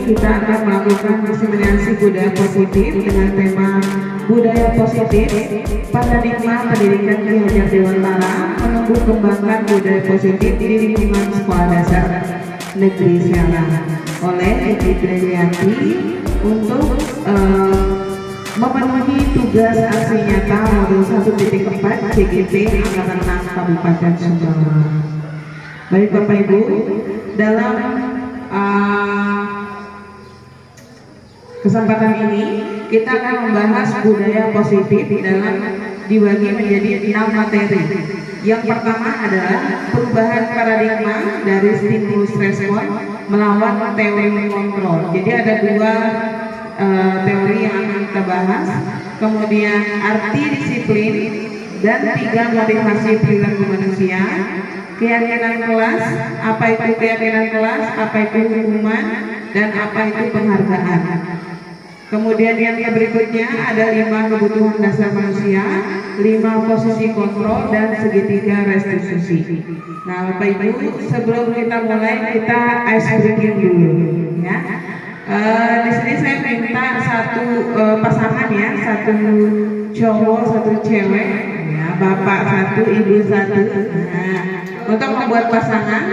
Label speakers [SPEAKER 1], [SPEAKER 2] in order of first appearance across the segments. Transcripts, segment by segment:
[SPEAKER 1] kita akan melakukan diseminasi budaya positif dengan tema budaya positif paradigma pendidikan Ki Hajar Dewantara menumbuh kembangkan budaya positif di lingkungan sekolah dasar negeri Serang oleh Ibu Driyati untuk memenuhi tugas aksi nyata modul 1.4 CGP Angkatan 6 Kabupaten Sumbawa. Baik Bapak Ibu, dalam kesempatan ini kita akan membahas budaya positif dalam dibagi menjadi 6 materi. Yang pertama adalah perubahan paradigma dari stimulus respon melawan teori kontrol. Jadi ada dua teori yang akan kita bahas, kemudian arti disiplin dan 3 motivasi perilaku manusia, keyakinan kelas, apa itu keyakinan kelas, apa itu hukuman, dan apa itu penghargaan. Kemudian yang berikutnya ada 5 kebutuhan dasar manusia, 5 posisi kontrol, dan segitiga restitusi. Nah Bapak Ibu, sebelum kita mulai kita ice breaking dulu ya. Di sini saya minta satu pasangan ya, satu cowok, satu cewek ya, bapak satu, ibu satu. Nah, untuk membuat pasangan,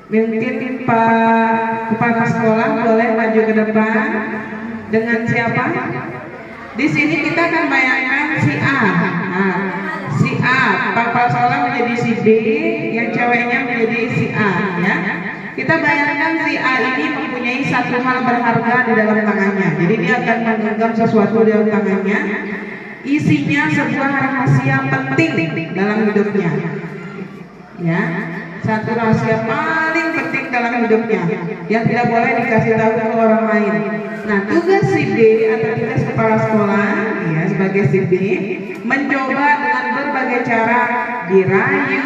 [SPEAKER 1] mungkin Pak Kepala Sekolah boleh maju ke depan. Dengan siapa? Di sini kita akan bayangkan si A. Nah, si A, Pak Kepala Sekolah menjadi si B, yang ceweknya menjadi si A ya. Kita bayangkan si A ini mempunyai satu hal berharga di dalam tangannya. Jadi dia akan menggenggam sesuatu di dalam tangannya. Isinya sebuah rahasia penting dalam hidupnya. Ya, satu rahasia paling penting dalam hidupnya yang tidak boleh dikasih tahu ke orang lain. Nah, tugas si B atau tugas kepala sekolah ya sebagai si B mencoba dengan berbagai cara dirayu.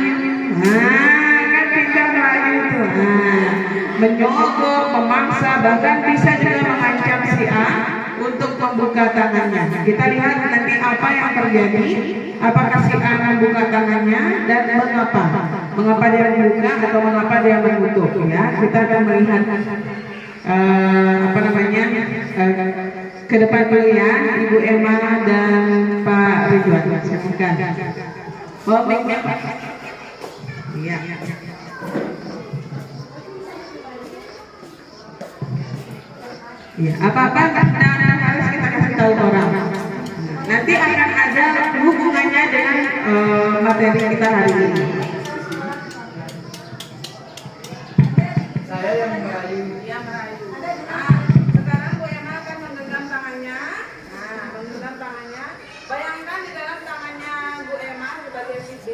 [SPEAKER 1] Nah, kan pintar merayu itu. Nah, menyogok, memaksa, bahkan bisa juga mengancam si A untuk membuka tangannya. Kita lihat nanti apa yang terjadi. Apakah si A membuka tangannya dan mengapa dia membuka atau mengapa dia menutup ya. Kita akan melihat ke depan dulu ya, Ibu Emma dan Pak Ridwan. Silakan. Oh, mic-nya Pak. Iya. Ya, apa-apa harus kita kasih tahu orang. Nanti akan ada hubungannya dengan materi kita hari ini.
[SPEAKER 2] Saya yang merayu.
[SPEAKER 1] Iya, merayu. Sekarang Bu Emma akan menggenggam tangannya. Nah, menggenggam tangannya. Bayangkan di dalam tangannya Bu Emma sebagai si B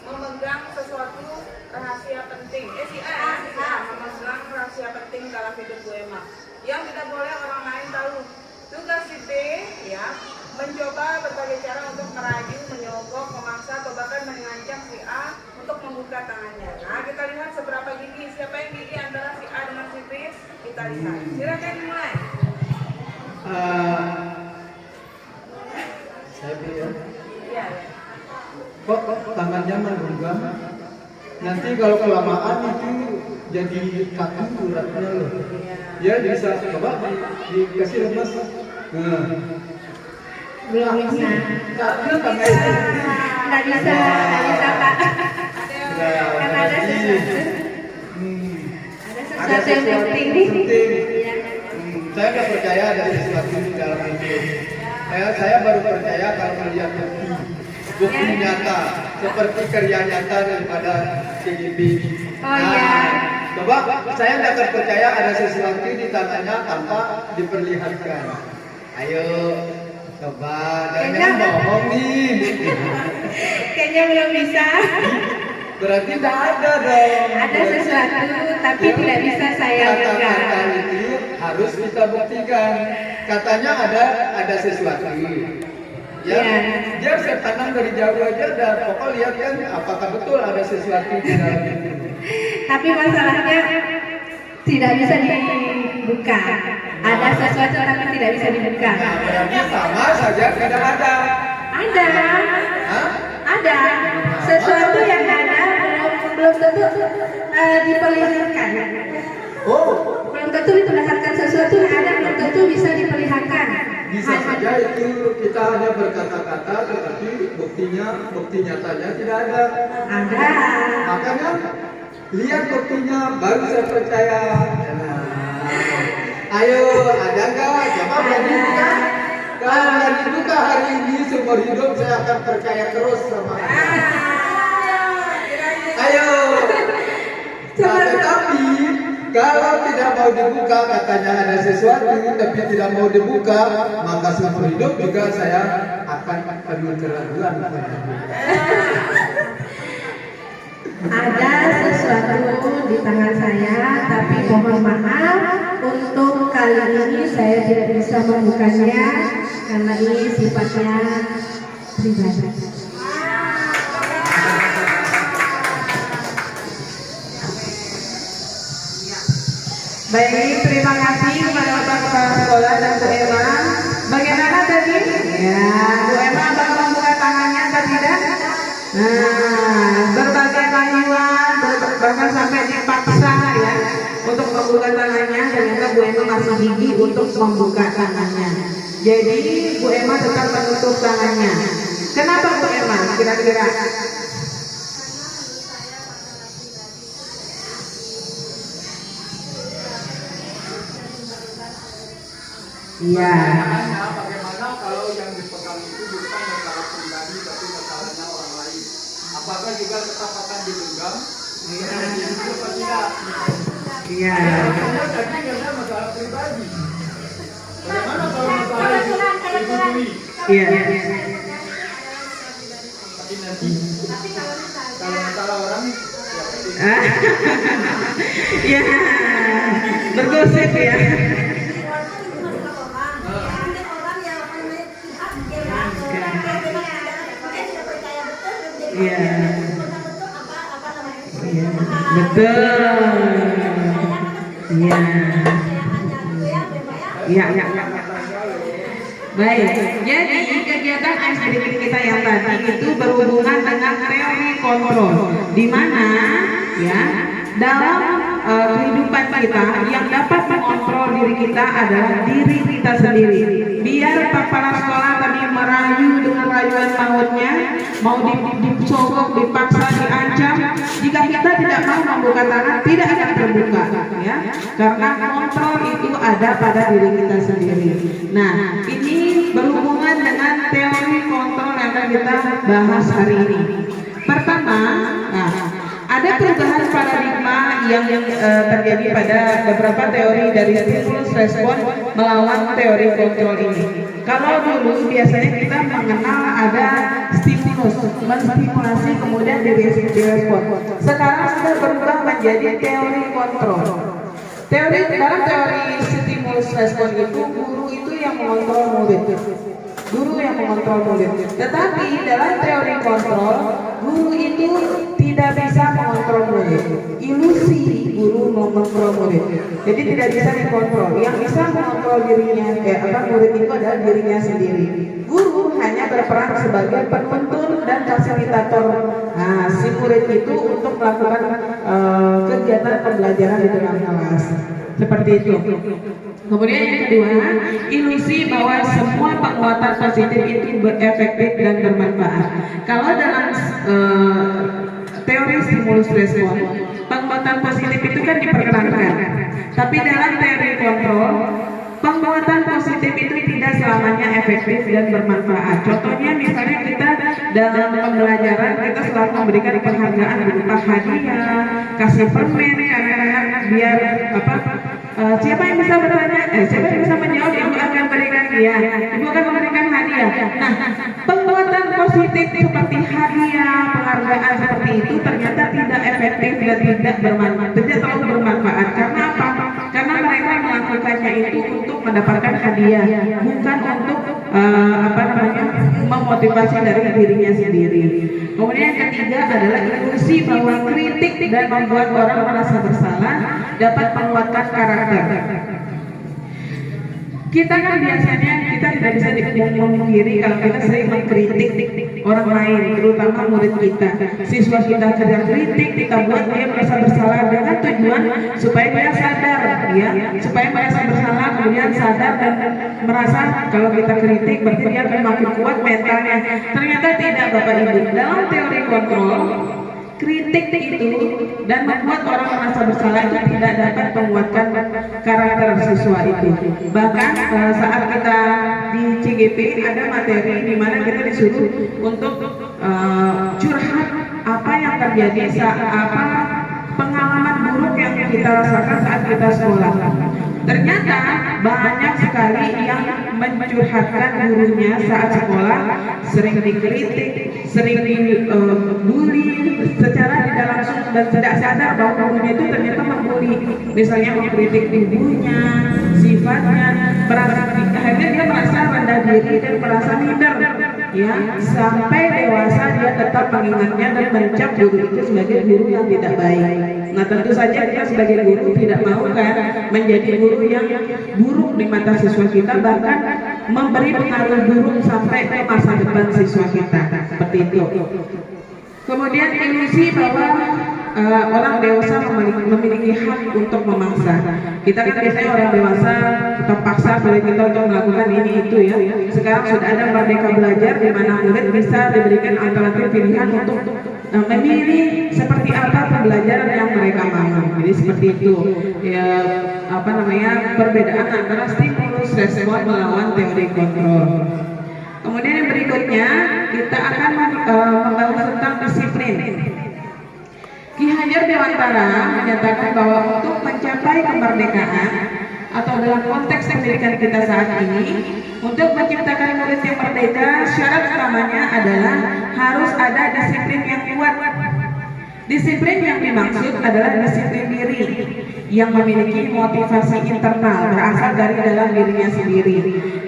[SPEAKER 1] memegang sesuatu rahasia penting. Si A memegang rahasia penting dalam hidup Bu Emma yang tidak boleh orang lain tahu. Tugas si B ya mencoba berbagai cara untuk merayu, menyogok, memaksa, atau bahkan mengancam si A untuk membuka tangannya. Nah, kita lihat seberapa gigi, siapa yang gigi antara si A dengan si B, kita lihat. Silakan dimulai.
[SPEAKER 2] Saya bilang,
[SPEAKER 1] Iya.
[SPEAKER 2] kok tangannya menggenggam? Nanti kalau kelamaan itu jadi kaku uratnya loh. Ya bisa coba dikasih lemas. Nah.
[SPEAKER 3] Belum bisa.
[SPEAKER 2] Nggak pakai itu.
[SPEAKER 3] Nggak bisa Pak. Karena ada sesuatu. Ada sesuatu yang penting.
[SPEAKER 2] Saya nggak percaya ada sesuatu di dalam itu. Saya baru percaya kalau melihat bukti nyata seperti kerja nyata daripada CGP.
[SPEAKER 3] Oh iya.
[SPEAKER 2] Coba saya nggak akan percaya ada sesuatu di tangannya tanpa diperlihatkan. Ayo. Coba, jangan bohong nih.
[SPEAKER 3] Kayaknya belum bisa.
[SPEAKER 2] Berarti tidak ada dong.
[SPEAKER 3] Ada sesuatu tapi tidak bisa saya genggam.
[SPEAKER 2] Kata-kata itu harus kita buktikan. Katanya ada sesuatu. Ya, dia saya tanam dari jauh aja dan pokok lihat kan apakah betul ada sesuatu di dalam itu.
[SPEAKER 3] Tapi masalahnya tidak bisa dibuka. Ada sesuatu tapi tidak bisa dibuka.
[SPEAKER 2] Nah, berarti sama saja tidak ada.
[SPEAKER 3] Ada.
[SPEAKER 2] Hah?
[SPEAKER 3] Ada. Sesuatu yang ada belum tentu diperlihatkan.
[SPEAKER 2] Oh,
[SPEAKER 3] Belum tentu tentu memperlihatkan sesuatu yang ada belum tentu bisa diperlihatkan.
[SPEAKER 2] Bisa saja itu kita hanya berkata-kata, tetapi bukti nyatanya tidak ada.
[SPEAKER 3] Ada.
[SPEAKER 2] Makanya lihat buktinya baru saya percaya. Ayo, ada nggak? Coba berani buka. Kalau berani buka hari ini seumur hidup saya akan percaya terus sama Anda. Ayo. Nah, tetapi kalau tidak mau dibuka, katanya ada sesuatu, tapi tidak mau dibuka, maka seumur hidup juga saya akan penuh keraguan.
[SPEAKER 3] Ada sesuatu di tangan saya, tapi mohon maaf untuk kali ini saya tidak bisa membukanya karena ini sifatnya pribadi.
[SPEAKER 1] Baik, terima kasih kepada Bapak Kepala Sekolah dan Bu Emma. Bagaimana tadi? Ya, Bu Emma bakal membuka tangannya atau tidak? Nah, berbagai rayuan, bahkan sampai dipaksa ya untuk membuka tangannya, ternyata Bu Emma masih gigih untuk membuka tangannya. Jadi Bu Emma tetap menutup tangannya. Kenapa Bu Emma? Kira-kira? Iya.
[SPEAKER 2] Bagaimana kalau yang dipegang itu bukan masalah pribadi tapi masalahnya orang lain? Apakah juga tetap akan digenggam? Atau tidak?
[SPEAKER 1] Iya.
[SPEAKER 2] Tadi karena masalah pribadi. Bagaimana kalau masalah pribadi?
[SPEAKER 1] Iya.
[SPEAKER 2] Tapi nanti kalau masalah orang
[SPEAKER 1] Ya, bergosip ya. Iya. Iya, betul. Iya. Iya, iya. Baik, jadi kegiatan ekspedisi kita yang tadi itu berhubungan dengan teori kontrol, di mana ya dalam kehidupan kita yang dapat mengontrol diri kita adalah diri kita sendiri. Biar kepala sekolah tadi merayu dengan rayuan mautnya, mau disogok, dipaksa, diancam, jika kita tidak mau membuka tangan, tidak akan terbuka, ya. Karena kontrol itu ada pada diri kita sendiri. Nah, ini berhubungan dengan teori kontrol yang akan kita bahas hari ini. Pertama, nah, ada perubahan paradigma yang terjadi pada beberapa teori dari stimulus respon melawan teori kontrol ini. Kalau dulu biasanya kita mengenal ada stimulus, menstimulasi kemudian direspon. Sekarang sudah berubah menjadi teori kontrol. Dalam teori stimulus respon itu guru itu yang mengontrol murid. Guru yang mengontrol murid. Tetapi dalam teori kontrol, guru itu tidak bisa mengontrol murid. Ilusi guru mengontrol murid. Jadi tidak bisa dikontrol. Yang bisa mengontrol dirinya, murid itu adalah dirinya sendiri. Guru hanya berperan sebagai penuntun dan fasilitator. Nah, si murid itu untuk melakukan kegiatan pembelajaran di dalam kelas. Seperti itu. Kemudian yang kedua, ilusi bahwa semua penguatan positif itu efektif dan bermanfaat. Kalau dalam teori stimulus respon, penguatan positif itu kan diperkenankan. Tapi dalam teori kontrol, penguatan positif itu tidak selamanya efektif dan bermanfaat. Contohnya misalnya kita dalam pembelajaran kita selalu memberikan penghargaan berupa hadiah, kasih permen, kadang-kadang biar siapa yang bisa bertanya, siapa yang bisa menjawab, ibu akan berikan dia, ibu akan memberikan hadiah. Nah, penguatan positif seperti hadiah, penghargaan seperti itu ternyata tidak efektif dan tidak bermanfaat, tidak terlalu bermanfaat. Karena apa? Karena mereka melakukannya itu untuk mendapatkan hadiah, bukan untuk memotivasi dari dirinya sendiri. Kemudian yang ketiga adalah ilusi bahwa kritik dan membuat orang merasa bersalah dapat menguatkan karakter. Kita kan biasanya kita tidak bisa memungkiri kalau kita sering mengkritik orang lain, terutama murid kita. Siswa kita kerja kritik, kita buat dia merasa bersalah dengan tujuan supaya dia sadar, ya, supaya merasa bersalah, kemudian sadar dan merasa kalau kita kritik berarti dia akan makin kuat mentalnya. Ternyata tidak, Bapak Ibu. Dalam teori kontrol, kritik itu dan membuat orang merasa bersalah itu tidak dapat menguatkan karakter siswa itu. Bahkan saat kita di CGP ada materi di mana kita disuruh untuk curhat apa yang terjadi apa pengalaman buruk yang kita rasakan saat kita sekolah. Ternyata banyak sekali yang mencurhatkan gurunya saat sekolah, sering dikritik, sering dibully secara tidak langsung dan tidak sadar bahwa gurunya itu ternyata membuli. Misalnya mengkritik ibunya, sifatnya, akhirnya dia merasa rendah diri dan merasa minder, ya, sampai dewasa dia tetap mengingatnya dan mencap guru itu sebagai guru yang tidak baik. Nah, tentu saja kita sebagai guru tidak mau kan menjadi guru yang buruk di mata siswa kita, bahkan memberi pengaruh buruk sampai ke masa depan siswa kita, seperti itu. Kemudian ilusi bahwa orang dewasa memiliki hak untuk memaksa. Kita kan biasanya orang dewasa kita paksa oleh kita untuk melakukan ini itu, ya. Sekarang sudah ada Merdeka Belajar di mana murid bisa diberikan alternatif pilihan untuk memilih seperti apa pembelajaran yang mereka mau. Jadi seperti itu, ya, apa namanya, perbedaan antara stimulus respon melawan teori kontrol. Kemudian yang berikutnya kita akan membahas tentang disiplin. Ki Hajar Dewantara menyatakan bahwa untuk mencapai kemerdekaan atau dalam konteks pendidikan kita saat ini, untuk menciptakan murid yang merdeka, syarat utamanya adalah harus ada disiplin yang kuat. Disiplin yang dimaksud adalah disiplin diri yang memiliki motivasi internal berasal dari dalam dirinya sendiri.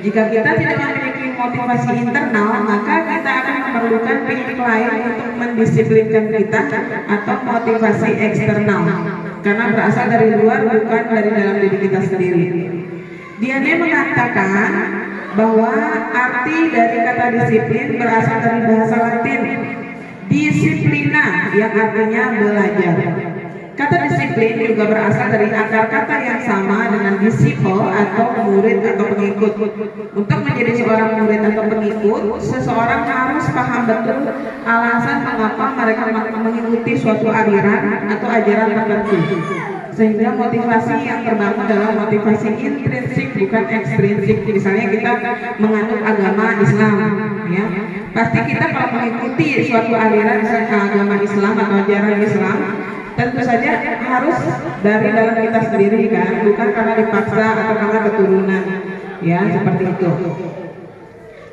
[SPEAKER 1] Jika kita tidak memiliki motivasi internal, maka kita akan memerlukan pihak lain untuk mendisiplinkan kita atau motivasi eksternal, karena berasal dari luar bukan dari dalam diri kita sendiri. Diane mengatakan bahwa arti dari kata disiplin berasal dari bahasa Latin disiplina yang artinya belajar. Kata disiplin juga berasal dari akar kata yang sama dengan disciple atau murid atau pengikut. Untuk menjadi seorang murid atau pengikut, seseorang harus paham betul alasan mengapa mereka mengikuti suatu aliran atau ajaran tertentu. Sehingga motivasi yang terbangun adalah motivasi intrinsik bukan ekstrinsik. Misalnya kita menganut agama Islam, ya, pasti kita kalau mengikuti suatu aliran agama Islam atau ajaran Islam, tentu saja harus dari dalam kita sendiri, kan, bukan karena dipaksa atau karena keturunan, ya, seperti itu.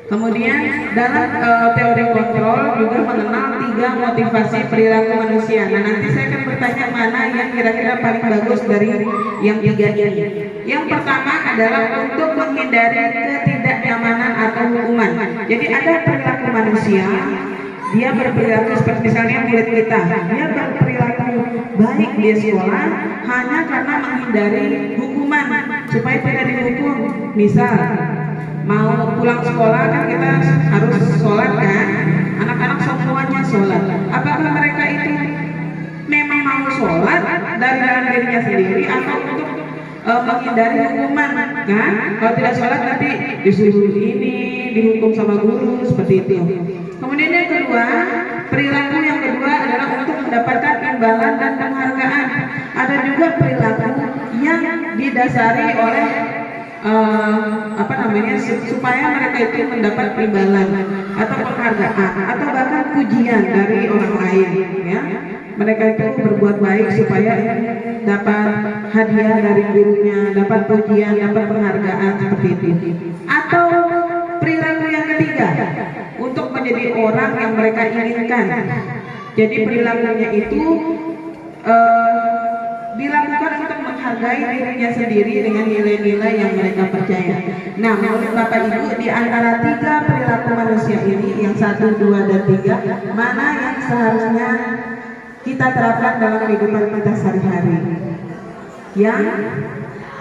[SPEAKER 1] Kemudian dalam teori kontrol juga mengenal 3 motivasi perilaku manusia. Nah, nanti saya akan bertanya mana yang kira-kira paling bagus dari yang 3 ini. Yang pertama adalah untuk menghindari ketidaknyamanan atau hukuman. Jadi ada perilaku manusia, dia berperilaku seperti misalnya murid kita, dia berperilaku baik di sekolah hanya karena menghindari hukuman supaya tidak dihukum. Misal mau pulang sekolah kan kita harus sholat, kan, anak-anak semuanya sholat. Apakah mereka itu memang mau sholat dari dalam dirinya sendiri atau untuk menghindari hukuman, kan? Kalau tidak sholat nanti disuruh ini, dihukum sama guru, seperti itu. Kemudian yang kedua, perilaku yang kedua adalah untuk mendapatkan imbalan dan penghargaan. Ada juga perilaku yang didasari oleh supaya mereka itu mendapat imbalan atau penghargaan atau bahkan pujian dari orang lain, ya. Mereka itu berbuat baik supaya dapat hadiah dari gurunya, dapat pujian, dapat penghargaan, seperti itu. Atau perilaku yang ketiga, untuk menjadi orang yang mereka inginkan. Jadi perilakunya itu dilakukan untuk menghargai dirinya sendiri dengan nilai-nilai yang mereka percaya. Nah, menurut Bapak Ibu, di antara 3 perilaku manusia ini, yang 1, 2, dan 3, mana yang seharusnya kita terapkan dalam kehidupan kita sehari-hari? Yang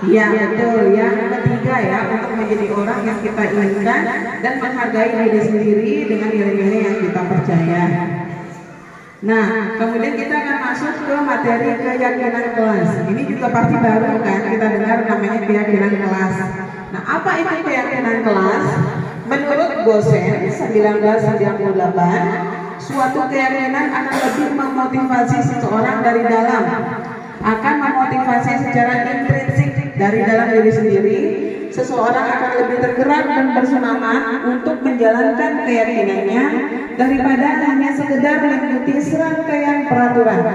[SPEAKER 1] Iya betul. Yang ketiga ya, untuk menjadi orang yang kita inginkan dan menghargai diri sendiri dengan nilai-nilai yang kita percaya. Nah, kemudian kita akan masuk ke materi keyakinan kelas. Ini juga pasti baru kan kita dengar namanya keyakinan kelas. Nah, apa itu keyakinan kelas? Menurut Gosen 1998, suatu keyakinan akan lebih memotivasi seseorang dari dalam, akan memotivasi secara intrinsik dari dalam diri sendiri. Seseorang akan lebih tergerak dan bersemangat untuk menjalankan keyakinannya daripada hanya sekedar mengikuti serangkaian peraturan.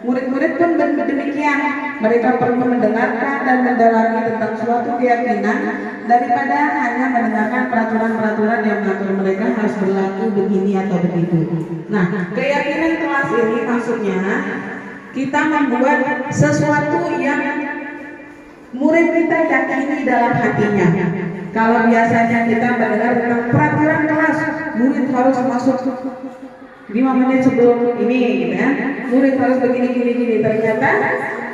[SPEAKER 1] Murid-murid pun demikian, mereka perlu mendengarkan dan mendalami tentang suatu keyakinan daripada hanya mendengarkan peraturan-peraturan yang mengatur mereka harus berlaku begini atau begitu. Nah, keyakinan kelas ini maksudnya kita membuat sesuatu yang murid kita yakini dalam hatinya. Kalau biasanya kita mendengar tentang peraturan kelas, murid harus masuk 5 menit sebelum ini, gitu ya. Murid harus begini. Ternyata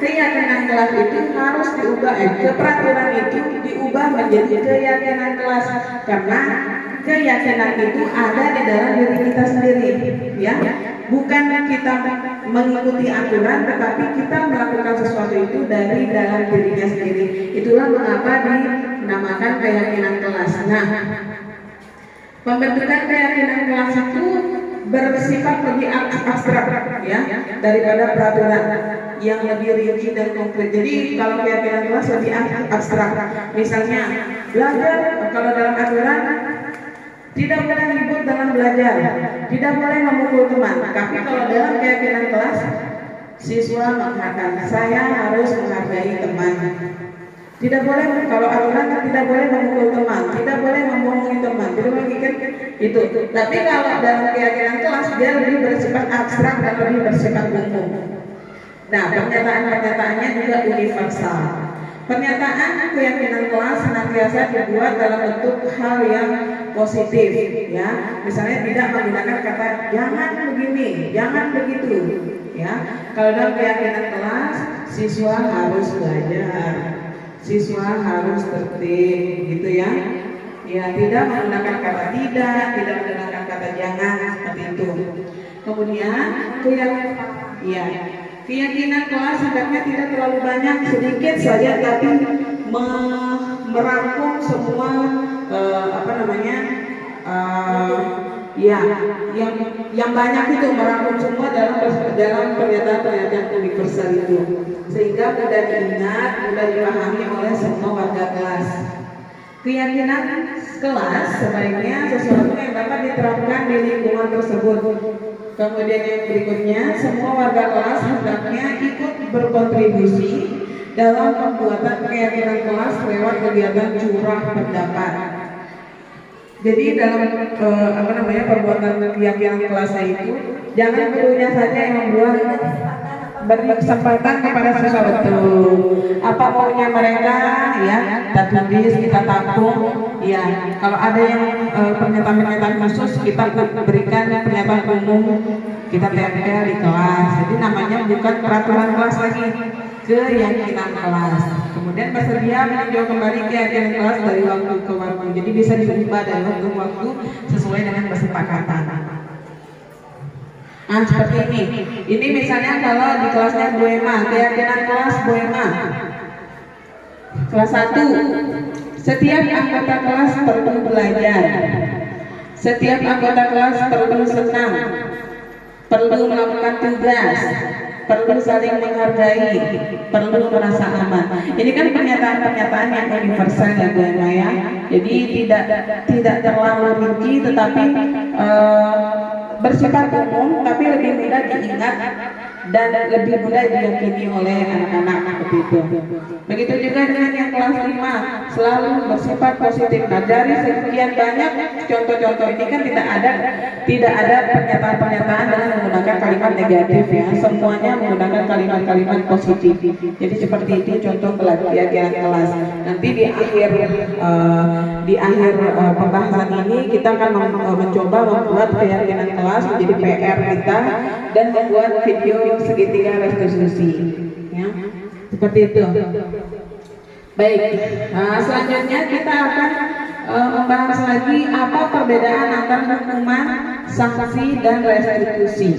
[SPEAKER 1] keyakinan kelas itu harus diubah, peraturan itu diubah menjadi keyakinan kelas, karena keyakinan itu ada di dalam diri kita sendiri, ya. Bukan kita mengikuti aturan, tetapi kita melakukan sesuatu itu dari dalam dirinya sendiri. Itulah mengapa dinamakan keyakinan kelas. Nah, pembentukan keyakinan kelas itu bersifat lebih abstrak, ya, daripada peraturan yang lebih rinci dan konkret. Jadi kalau keyakinan kelas lebih abstrak. Misalnya belajar, kalau dalam aturan tidak boleh ribut dalam belajar, tidak boleh memukul teman. Tapi kalau dalam keyakinan kelas, siswa mengatakan saya harus menghargai teman. Tidak boleh, kalau aturan kan tidak boleh memukul teman, tidak boleh membohongi teman, tidak boleh kan itu. Tapi kalau dalam keyakinan kelas dia lebih bersifat abstrak dan lebih bersifat umum. Nah, pernyataan-pernyataannya juga universal. Pernyataan keyakinan kelas senantiasa dibuat dalam bentuk hal yang positif, ya. Misalnya tidak menggunakan kata jangan begini, jangan begitu, ya. Kalau dalam keyakinan kelas, siswa harus belajar, siswa harus tertib, gitu ya. Ya, tidak menggunakan kata tidak menggunakan kata jangan, seperti itu. Kemudian keyakinan kelas hendaknya tidak terlalu banyak, sedikit saja, tapi merangkum semua yang banyak itu, merangkum semua dalam pernyataan-pernyataan universal itu, sehingga mudah diingat, mudah dipahami oleh semua warga kelas. Keyakinan kelas sebaiknya sesuatu yang dapat diterapkan di lingkungan tersebut. Kemudian yang berikutnya, semua warga kelas hendaknya ikut berkontribusi dalam pembuatan keyakinan kelas lewat kegiatan curah pendapat. Jadi dalam perbuatan keyakinan kelasnya itu, jangan gurunya saja yang membuat, beri kesempatan kepada siswa betul. Apa maunya mereka, ya, kita tulis, kita tampung, ya. Kalau ada yang pernyataan-pernyataan khusus, kita berikan pernyataan umum, kita tempel di kelas. Jadi namanya bukan peraturan kelas lagi, keyakinan kelas. Kemudian bersedia meninjau kembali keyakinan kelas dari waktu ke waktu. Jadi bisa diubah dari waktu ke waktu sesuai dengan kesepakatan. Nah, seperti ini. Ini misalnya kalau di kelasnya Boema, keyakinan kelas Boema. Kelas 1. Setiap anggota kelas perlu belajar. Setiap anggota kelas perlu senang, perlu melakukan tugas, perlu saling menghargai, perlu merasa aman. Ini kan pernyataan-pernyataan yang universal ya Boema ya. Jadi tidak terlalu rinci, tetapi bersifat umum, tapi lebih mudah diingat dan lebih mudah diyakini oleh anak-anak, seperti itu. Begitu juga dengan yang kelas 5, selalu bersifat positif. Nah, dari sekian banyak contoh-contoh ini kan tidak ada pernyataan-pernyataan dengan menggunakan kalimat negatif, ya. Semuanya menggunakan kalimat-kalimat positif. Jadi seperti itu contoh keyakinan kelas. Nanti di akhir pembahasan ini kita akan mencoba membuat keyakinan kelas menjadi PR kita dan membuat video segitiga restitusi, ya. Seperti itu. Baik, selanjutnya kita akan membahas lagi apa perbedaan antara hukuman, sanksi, dan restitusi.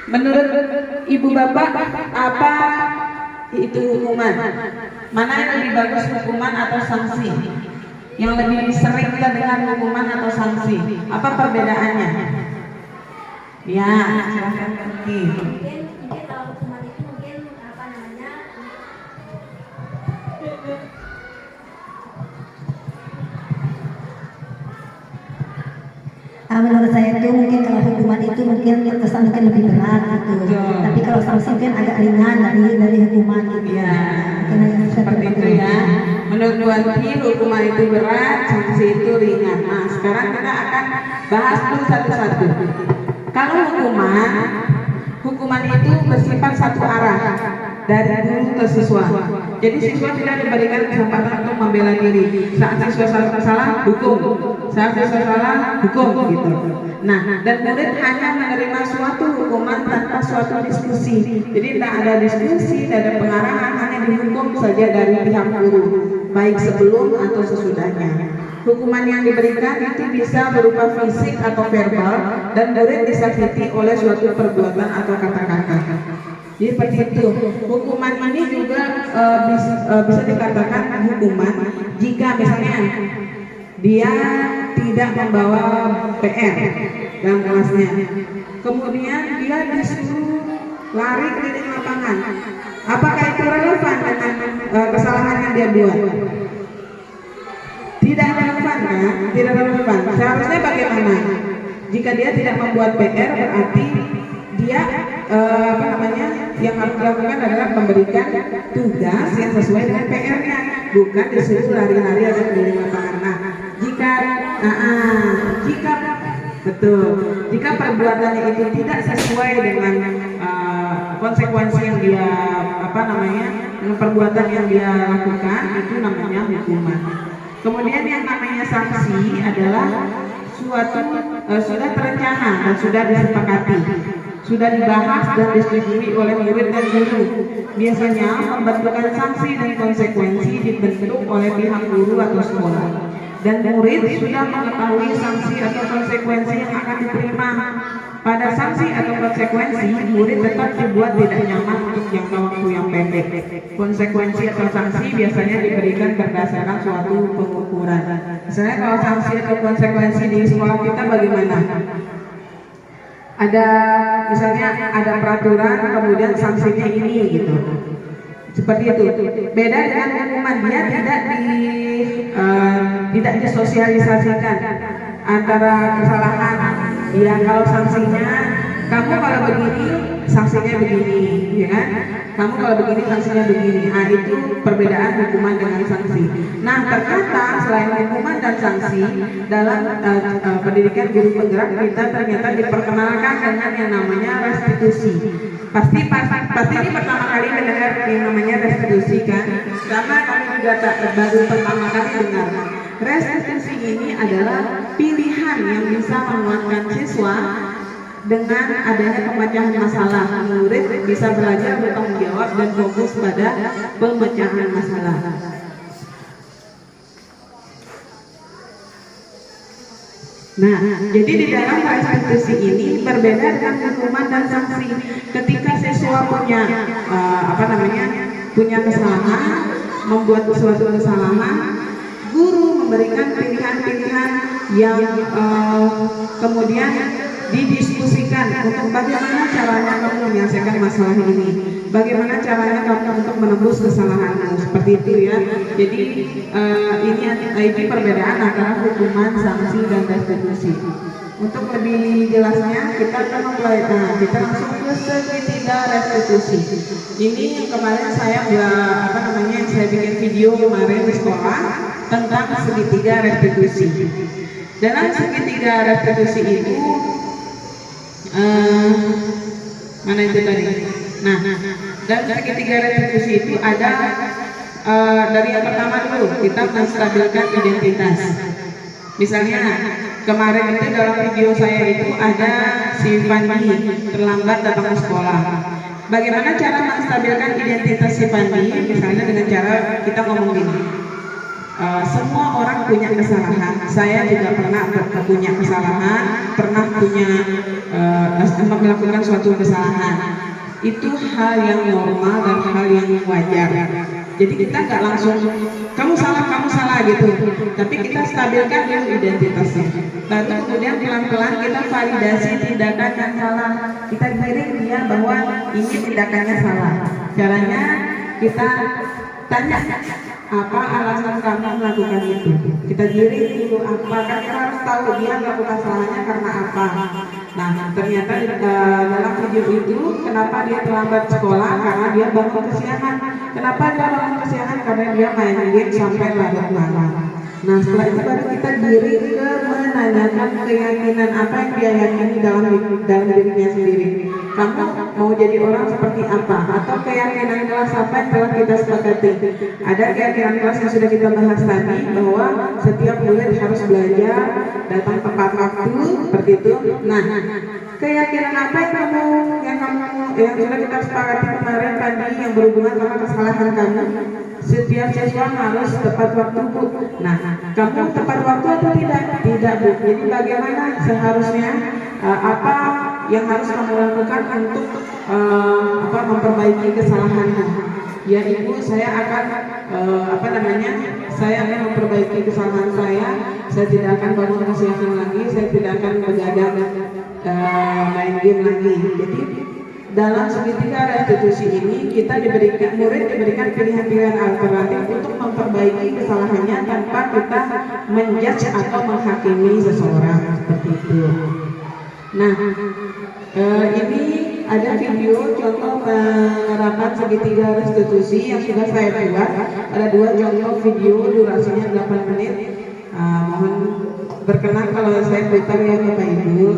[SPEAKER 1] Menurut ibu bapak, apa itu hukuman? Mana yang lebih bagus, hukuman atau sanksi? Yang lebih sering kita dengar hukuman atau sanksi? Apa perbedaannya? Ya, silahkan Ki.
[SPEAKER 4] Mungkin kalau hukuman itu mungkin apa namanya,
[SPEAKER 3] Menurut saya itu mungkin kalau hukuman itu mungkin kesan mungkin lebih berat gitu.
[SPEAKER 1] Betul.
[SPEAKER 3] Tapi kalau sanksi mungkin agak ringan dari hukuman gitu.
[SPEAKER 1] Ya,
[SPEAKER 3] Mungkin yang
[SPEAKER 1] seperti itu ya. Menurut Bu Anti, hukuman itu berat, sanksi itu ringan. Nah, sekarang kita akan bahas dulu satu-satu. Kalau hukuman itu bersifat satu arah dari guru ke siswa. Jadi siswa tidak diberikan kesempatan untuk membela diri. Saat siswa salah, hukum. Saat siswa salah, hukum gitu. Nah, dan murid hanya menerima suatu hukuman tanpa suatu diskusi. Jadi tidak ada diskusi, tidak ada pengarahan, hanya dihukum saja dari pihak guru, baik sebelum atau sesudahnya. Hukuman yang diberikan itu bisa berupa fisik atau verbal, dan murid disakiti oleh suatu perbuatan atau kata-kata. Jadi seperti itu. Hukuman ini juga bisa dikatakan hukuman jika misalnya dia tidak membawa PR dalam kelasnya, kemudian dia disuruh lari keliling lapangan. Apakah itu relevan dengan kesalahan yang dia buat? Tidak relevan kan? Tidak relevan. Seharusnya bagaimana? Jika dia tidak membuat PR, berarti dia yang harus dilakukan adalah memberikan tugas yang sesuai dengan PR-nya, bukan disuruh lari-lari atau keliling lapangan. Nah, jika perbuatannya itu tidak sesuai dengan konsekuensi yang dia dengan perbuatan yang dia lakukan, itu namanya hukuman. Kemudian yang namanya sanksi adalah suatu sudah terencana dan sudah disepakati, sudah dibahas dan disetujui oleh murid dan guru. Biasanya pembentukan sanksi dan konsekuensi dibentuk oleh pihak guru atau sekolah, dan murid sudah mengetahui sanksi atau konsekuensi yang akan diterima. Pada sanksi atau konsekuensi, murid tetap dibuat tidak nyaman untuk jangka waktu yang pendek. Konsekuensi atau sanksi biasanya diberikan berdasarkan suatu pengukuran. Misalnya kalau sanksi atau konsekuensi di sekolah kita bagaimana? Misalnya ada peraturan, kemudian sanksinya ini gitu. Seperti itu. Beda dengan hukuman, dia tidak disosialisasikan antara kesalahan. Ya, kalau sanksinya kamu kalau begini, sanksinya begini, ya kan? Kamu kalau begini, sanksinya begini. Nah, itu perbedaan hukuman dengan sanksi. Nah, ternyata selain hukuman dan sanksi dalam pendidikan guru penggerak, kita ternyata diperkenalkan dengan yang namanya restitusi. Pasti ini pertama kali mendengar yang namanya restitusi kan? Karena kami juga baru pertama kali dengar. Restitusi ini adalah pilihan yang bisa menguatkan siswa dengan adanya pemecahan masalah. Murid bisa belajar bertanggung jawab dan fokus pada pemecahan masalah. Nah, jadi di dalam restitusi ini berbeda dengan hukuman dan sanksi. Ketika siswa punya punya kesalahan, membuat suatu kesalahan, guru memberikan pilihan-pilihan yang kemudian didiskusikan untuk bagaimana caranya kamu menyelesaikan masalah ini, bagaimana caranya kamu untuk menembus kesalahanmu, seperti itu ya. Jadi ini perbedaan antara hukuman, sanksi, dan restitusi. Untuk lebih jelasnya kita akan mempelajari. Kita langsung ke segitiga restitusi. Ini yang kemarin saya saya bikin video kemarin di sekolah tentang segitiga restitusi. Dalam segitiga restitusi itu mana itu tadi? Nah, dalam segitiga restitusi itu ada dari yang pertama dulu kita menstabilkan identitas. Misalnya kemarin itu dalam video saya itu ada si Fandi terlambat datang ke sekolah. Bagaimana cara menstabilkan identitas si Pandi? Misalnya dengan cara kita ngomong gini. Semua orang punya kesalahan. Saya juga pernah punya kesalahan, pernah melakukan suatu kesalahan. Itu hal yang normal dan hal yang wajar. Jadi kita nggak langsung kamu salah gitu. Tapi kita stabilkan dulu identitasnya. Lalu kemudian pelan-pelan kita validasi tindakan yang salah. Kita giring dia bahwa ini tindakannya salah. Caranya kita tanya, apa alasan kamu melakukan itu? Kita giring dulu apa, kan kita harus tahu dia melakukan salahnya karena apa. Nah, ternyata dalam video itu kenapa dia terlambat sekolah? Karena dia bangun kesiangan. Kenapa dia bangun kesiangan? Karena dia main game sampai larut malam. Nah, setelah itu baru kita giring ke menanyakan keyakinan apa yang dia yakini dalam dirinya sendiri. Kamu mau jadi orang seperti apa? Atau keyakinan kelas apa yang telah kita sepakati? Ada keyakinan kelas yang sudah kita bahas tadi, bahwa setiap murid harus belajar, datang tepat waktu, seperti itu. Nah, keyakinan apa yang sudah kita sepakati kemarin tadi yang berhubungan sama kesalahan kamu? Setiap siswa harus tepat waktu, Bu. Nah, kamu tepat waktu atau tidak? Tidak, Bu. Jadi bagaimana seharusnya apa yang harus kamu lakukan untuk memperbaiki kesalahanmu? Ya, Ibu, saya akan saya akan memperbaiki kesalahan saya. Saya tidak akan bangun kesiangan lagi. Saya tidak akan begadang main game lagi. Jadi dalam segitiga restitusi ini murid diberikan pilihan-pilihan alternatif untuk memperbaiki kesalahannya tanpa kita menjudge atau menghakimi seseorang, seperti itu. Nah, ini ada video contoh penerapan segitiga restitusi yang sudah saya buat. Ada 2 contoh video, durasinya 8 menit. Mohon berkenan kalau saya putar ya Bapak Ibu.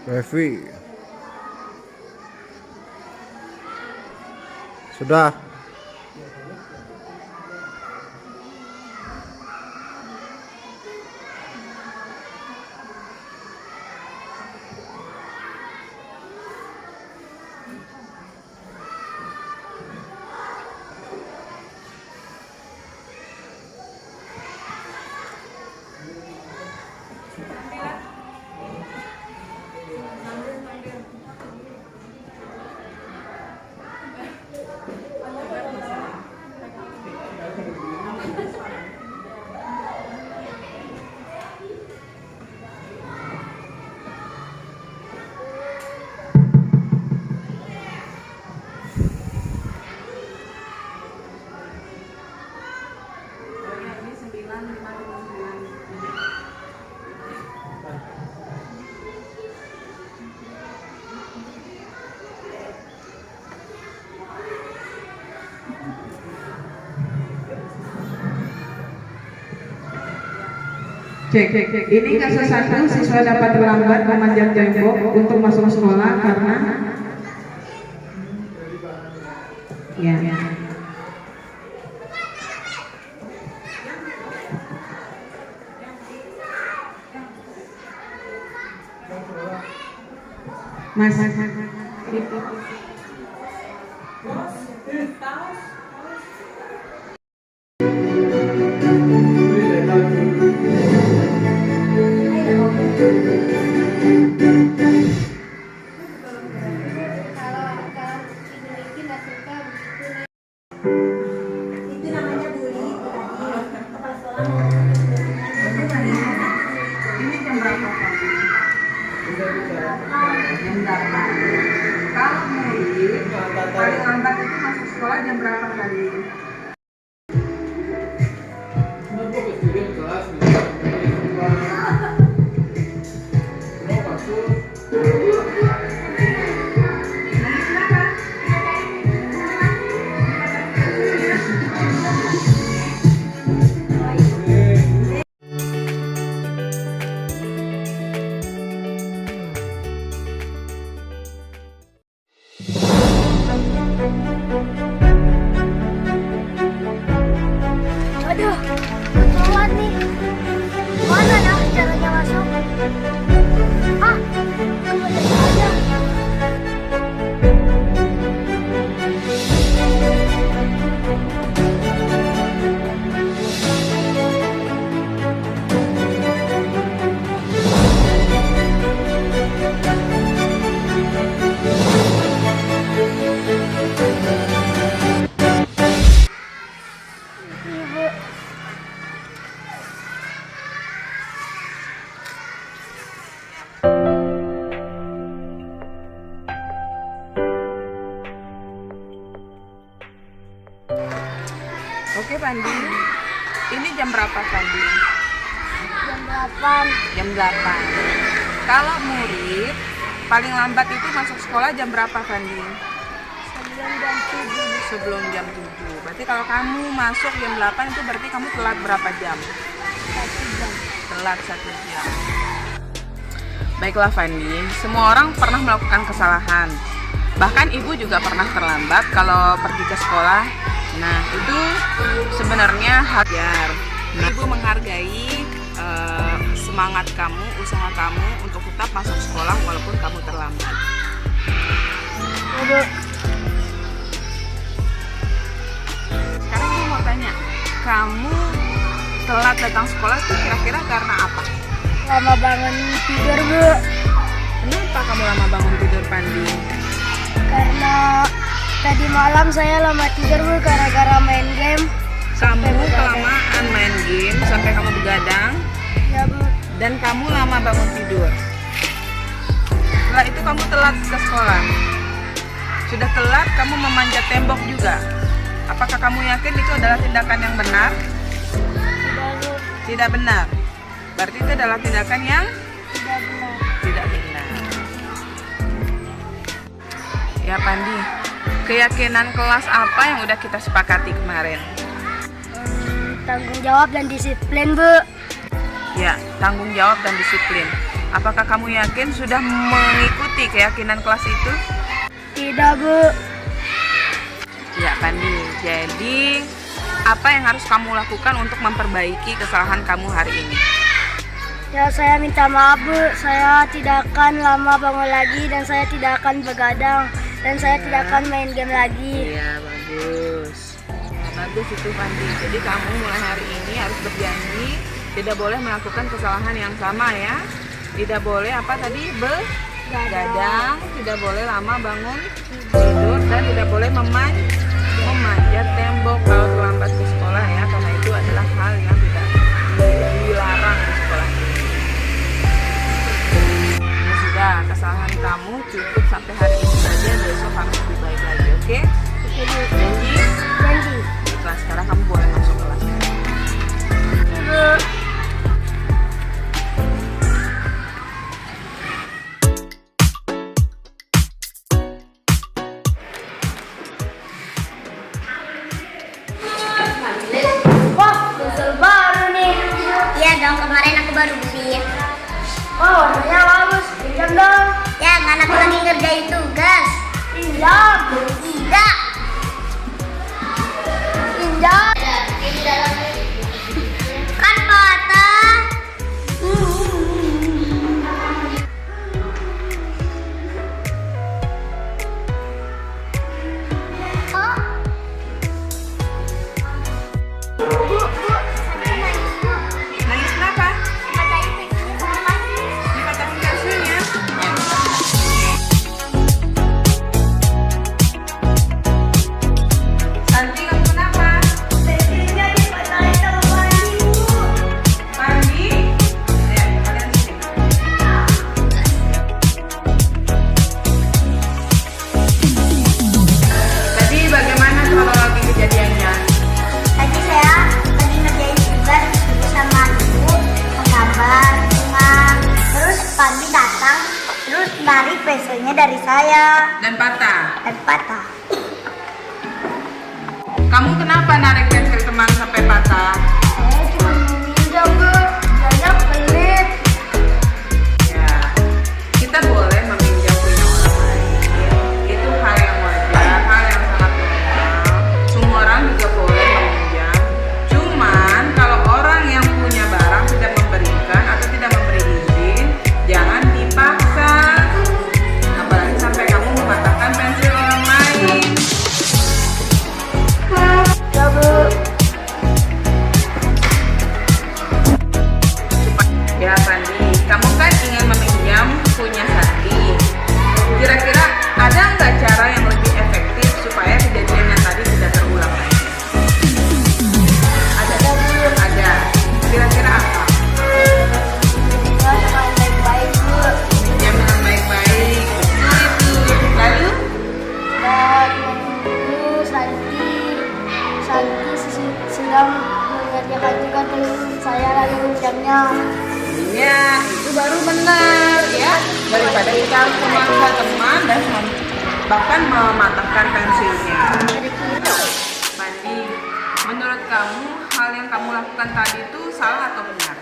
[SPEAKER 5] Revi sudah.
[SPEAKER 1] Cek. Ini kasus 1, siswa dapat terlambat memanjat tembok untuk masuk sekolah karena ya. Mas.
[SPEAKER 4] Itu namanya bully. Kepala sekolah.
[SPEAKER 1] Ini jam berapa Pak? Jam 8. Kalau murid paling lambat itu masuk sekolah jam berapa kali?
[SPEAKER 4] Aduh, keluar nih. Mana ya caranya masuk? Ah, tunggu dulu aja. Ibu.
[SPEAKER 1] Oke Pandi, ini jam berapa Pandi?
[SPEAKER 4] Jam 8.
[SPEAKER 1] Jam 8. Kalau murid paling lambat itu masuk sekolah jam berapa Pandi?
[SPEAKER 4] Sebelum jam 7.
[SPEAKER 1] Sebelum jam 7. Berarti kalau kamu masuk jam 8 itu berarti kamu telat berapa jam?
[SPEAKER 4] 1 jam.
[SPEAKER 1] Telat 1 jam. Baiklah Fandi, semua orang pernah melakukan kesalahan. Bahkan ibu juga pernah terlambat kalau pergi ke sekolah. Nah, itu sebenarnya wajar. Nah, ibu menghargai semangat kamu, usaha kamu untuk tetap masuk sekolah walaupun kamu terlambat.
[SPEAKER 4] Ibu.
[SPEAKER 1] Sekarang ibu mau tanya, kamu telat datang sekolah itu kira-kira karena apa?
[SPEAKER 4] Lama bangun tidur, Bu.
[SPEAKER 1] Kenapa kamu lama bangun tidur, Pandi?
[SPEAKER 4] Karena tadi malam saya lama tidur, Bu, gara-gara main game.
[SPEAKER 1] Kamu kelamaan main game sampai kamu begadang
[SPEAKER 4] Ya, Bu.
[SPEAKER 1] dan kamu lama bangun tidur. Setelah itu kamu telat ke sekolah. Sudah telat, kamu memanjat tembok juga. Apakah kamu yakin itu adalah tindakan yang benar?
[SPEAKER 4] Tidak, Bu.
[SPEAKER 1] Tidak benar. Berarti itu adalah tindakan yang
[SPEAKER 4] Tidak benar.
[SPEAKER 1] tidak benar. Ya Pandi, keyakinan kelas apa yang udah kita sepakati kemarin?
[SPEAKER 4] Tanggung jawab dan disiplin, Bu.
[SPEAKER 1] Ya, tanggung jawab dan disiplin. Apakah kamu yakin sudah mengikuti keyakinan kelas itu?
[SPEAKER 4] Tidak, Bu.
[SPEAKER 1] Ya Pandi, jadi apa yang harus kamu lakukan untuk memperbaiki kesalahan kamu hari ini?
[SPEAKER 4] Ya, saya minta maaf, Bu. Saya tidak akan lama bangun lagi dan saya tidak akan begadang dan saya tidak akan main game lagi.
[SPEAKER 1] Iya, bagus. Bagus itu Pandi. Jadi kamu mulai hari ini harus berjanji tidak boleh melakukan kesalahan yang sama ya. Tidak boleh apa tadi? Begadang, tidak boleh lama bangun tidur dan tidak boleh memanjat tembok kalau terlambat ke sekolah ya, karena itu adalah hal yang tidak dilarang di sekolah ini. Ya sudah, kesalahan kamu cukup sampai hari ini saja, besok harus lebih baik lagi, oke? Janji?
[SPEAKER 4] Janji.
[SPEAKER 1] Baiklah, sekarang kamu boleh masuk kelas.
[SPEAKER 4] Ibu. Wah, puzzle baru nih.
[SPEAKER 6] Iya dong, kemarin aku baru beli.
[SPEAKER 4] Oh, warnanya bagus. Pinjam dong.
[SPEAKER 6] Ya, kan aku lagi ngerjain tugas.
[SPEAKER 4] Pinjam.
[SPEAKER 6] Tidak.
[SPEAKER 4] Pinjam.
[SPEAKER 6] Kan patah. Oh.
[SPEAKER 4] Bu,
[SPEAKER 1] Nangis kenapa? Dipatahin pensilnya. Santi, kamu kenapa?
[SPEAKER 4] pensilnya dipatahin sama Pandi, Bu.
[SPEAKER 1] Pandi? Ya, kalian sini. Tadi bagaimana kronologi kejadiannya?
[SPEAKER 6] Tadi saya lagi ngerjain tugas sama ibu, menggambar bunga. Terus pagi datang, terus narik pensilnya dari saya
[SPEAKER 1] Dan patah.
[SPEAKER 6] dan patah.
[SPEAKER 1] Kamu kenapa narik pensil teman sampai patah?
[SPEAKER 6] Saya cuma mau minjam, Bu. Saya pelit.
[SPEAKER 1] Ya, kita boleh meminjam punya orang lain. Itu hal yang wajar, hal yang sangat
[SPEAKER 6] Iya.
[SPEAKER 1] Iya, itu baru benar ya. Daripada kita harus memaksa teman dan bahkan mematahkan pensilnya. Mandi, menurut kamu hal yang kamu lakukan tadi itu salah atau benar?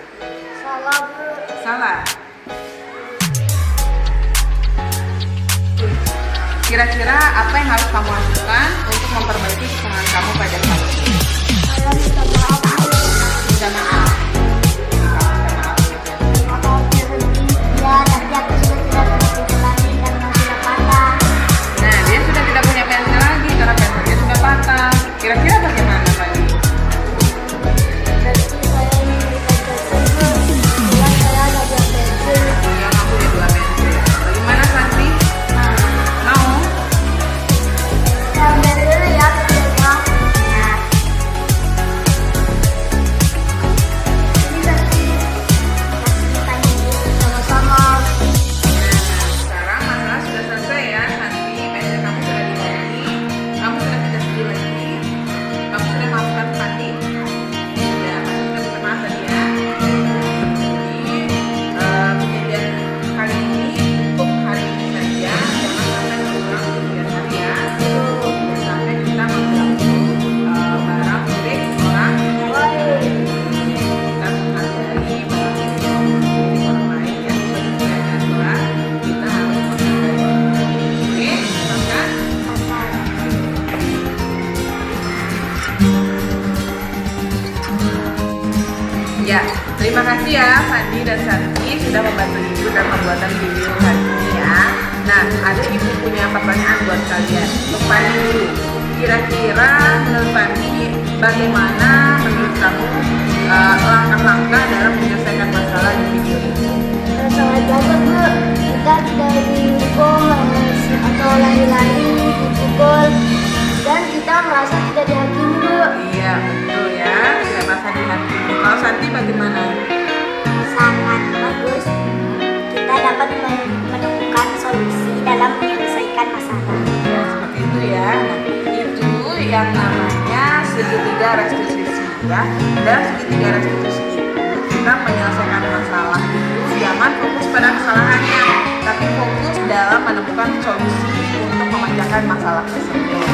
[SPEAKER 6] Salah, Bu.
[SPEAKER 1] Salah. Kira-kira apa yang harus kamu lakukan untuk memperbaiki kesalahan kamu pada saat ini?
[SPEAKER 6] Saya minta maaf, Bu.
[SPEAKER 1] Minta maaf.
[SPEAKER 6] Ya, tapi aku sudah tidak punya lagi karena sudah patah.
[SPEAKER 1] Nah, dia sudah tidak punya pensil lagi karena pensilnya sudah patah. Kira-kira bagaimana tadi?
[SPEAKER 6] Berarti saya ini saya ada dua pensil.
[SPEAKER 1] Ya, kamu punya 2 pensil. Bagaimana Santi? Mau?
[SPEAKER 6] Saya ambil dulu ya pensilnya. Ini berarti sama-sama.
[SPEAKER 1] Sekarang masalah sudah selesai ya, Santi. Pensil kamu sudah diganti. Kamu sudah tidak sedih lagi. Kamu sudah maafkan Santi. Ya, kamu sudah minta maaf tadi ya. Jadi, kejadian kali ini untuk hari ini saja. Jangan sampai terulang kemudian hari ya. Jangan sampai kita mengganggu barang milik orang lain. Kita menghargai barang milik orang lain yang sesuai dengan aturan. Kita harus menghargai. Oke, sepakat? Ya, terima kasih ya Fandi dan Santi sudah membantu Ibu dan pembuatan video kali ini ya. Nah, ada Ibu punya pertanyaan buat kalian. Untuk Fandi dulu. Kira-kira menurut Fandi bagaimana menurut kamu langkah-langkah dalam menyelesaikan masalah di video ini?
[SPEAKER 6] Sangat bagus, Bu. Kita tidak dihukum atau lari-lari, dipukul, dan kita merasa tidak dihakimi, Bu.
[SPEAKER 1] Iya, betul ya. Tidak merasa dihakimi. Kalau Santi bagaimana?
[SPEAKER 6] Sangat bagus. Kita dapat menemukan solusi dalam menyelesaikan masalah.
[SPEAKER 1] Ya, seperti itu ya. Nah, itu yang namanya segitiga restitusi ya. Dalam segitiga restitusi itu kita menyelesaikan masalah itu jangan fokus pada kesalahannya, tapi fokus dalam menemukan solusi untuk memecahkan masalah tersebut.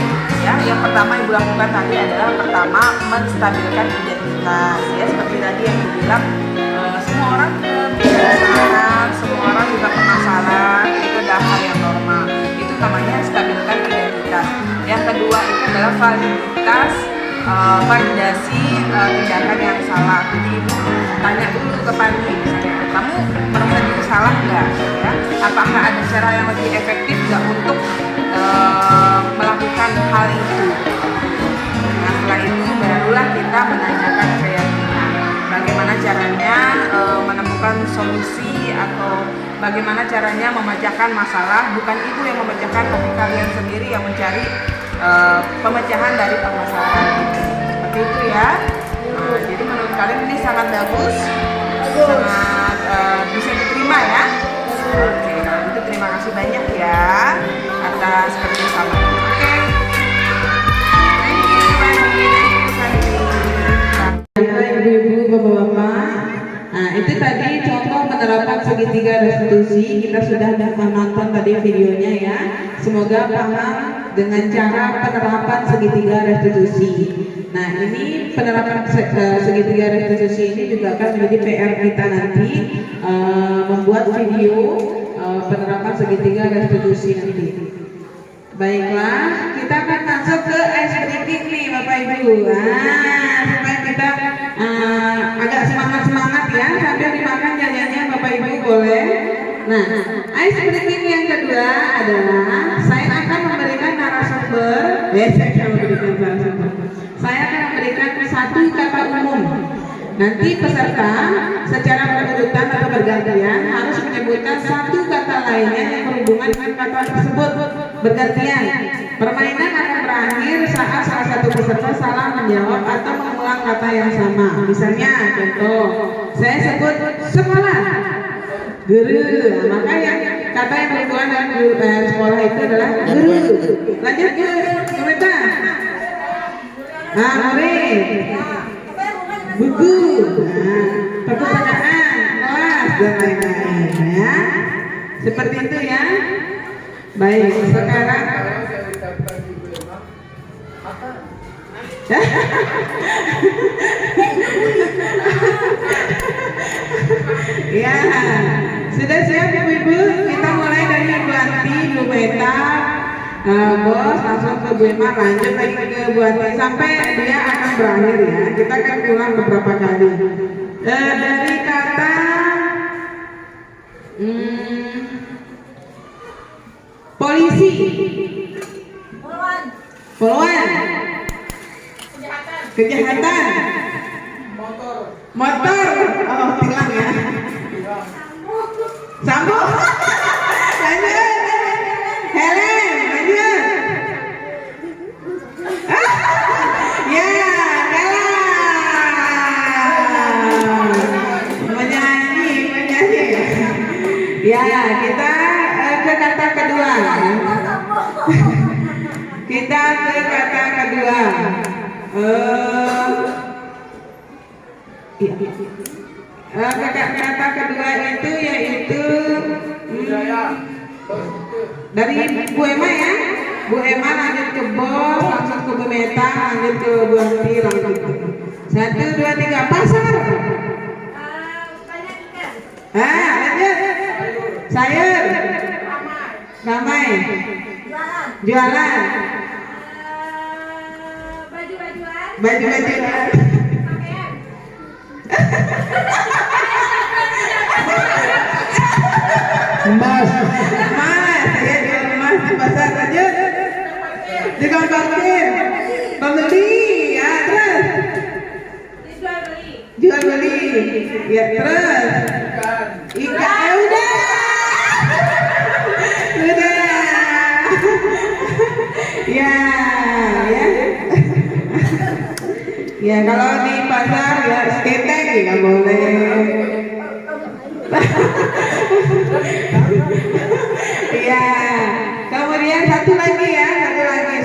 [SPEAKER 1] Ya, yang pertama Ibu lakukan tadi adalah pertama menstabilkan identitas. Ya, seperti tadi yang Ibu bilang, semua orang punya kesalahan, semua orang juga pernah salah, itu adalah hal yang normal. Itu namanya stabilkan identitas. Yang kedua itu adalah validasi tindakan yang salah. Jadi Ibu tanya dulu ke Fandi, misalnya, kamu merasa diri salah nggak? Ya? Apakah ada cara yang lebih efektif nggak untuk melakukan hal itu? Nah, setelah itu barulah kita menanyakan keyakinan. Bagaimana caranya menemukan solusi atau bagaimana caranya memecahkan masalah? Bukan Ibu yang memecahkan, tapi kalian sendiri yang mencari pemecahan dari permasalahan itu. Seperti itu ya. Nah, jadi menurut kalian ini sangat bagus, sangat bisa diterima ya. Oke, kalau gitu terima kasih banyak ya atas kerjasama. Oke. Thank you, Fandi. Thank you, Santi. Ibu-ibu, bapak-bapak. Nah, itu tadi contoh penerapan segitiga restitusi. Kita sudah menonton tadi videonya ya. Semoga paham dengan cara penerapan segitiga restitusi. Nah, ini penerapan segitiga restitusi ini juga akan menjadi PR kita nanti membuat video penerapan segitiga restitusi nanti. Baiklah, kita akan masuk ke ice breaking nih Bapak Ibu. Supaya kita agak semangat ya sambil dimakan jajannya Bapak Ibu boleh. Nah, ice breaking yang kedua adalah saya akan memberikan narasumber. Saya akan memberikan satu kata umum. Nanti peserta secara berurutan atau bergantian harus menyebutkan satu kata lainnya yang berhubungan dengan kata tersebut bergantian. Permainan akan berakhir saat salah satu peserta salah menjawab atau mengulang kata yang sama. Misalnya, contoh, saya sebut sekolah, guru. Nah, maka yang kata yang berhubungan dengan sekolah itu adalah guru. Lanjut ke komentar. Murid, buku. Nah, perpustakaan, kelas dan lain-lain ya. Seperti itu ya. Baik, sekarang
[SPEAKER 2] Kalau saya ucapkan Ibu Emma, apa?
[SPEAKER 1] ya, sudah siap ibu-ibu? Kita mulai dari Ibu Anti, Ibu Meta, Bos, langsung ke Bu Emma, lanjut lagi ke Bu Anti sampai dia akan berakhir ya. Kita akan ulang beberapa kali. Dari kata polisi, poluan, kejahatan, motor, oh tilang ya, sambung, lanjut, helm, lanjut, ya, menyanyi, ya kita ke kata kedua. Kita ke kata kedua. Kata kedua itu yaitu dari Bu Emma ya. Bu Emma lanjut ke Bos, langsung ke Bu Meta, lanjut ke Bu Anti, lanjut. 1, 2, 3, pasar. Lanjut. Sayur. Ramai. Jualan. Baju-bajuan.
[SPEAKER 2] Emas.
[SPEAKER 1] Ya jual emas di pasar. Lanjut. Tukang parkir. Pembeli. Ya terus. Jual beli. Ya terus. Ikan. Udah. Ya. Ya kalau di pasar ya sketeng nggak boleh. Ya. Kemudian satu lagi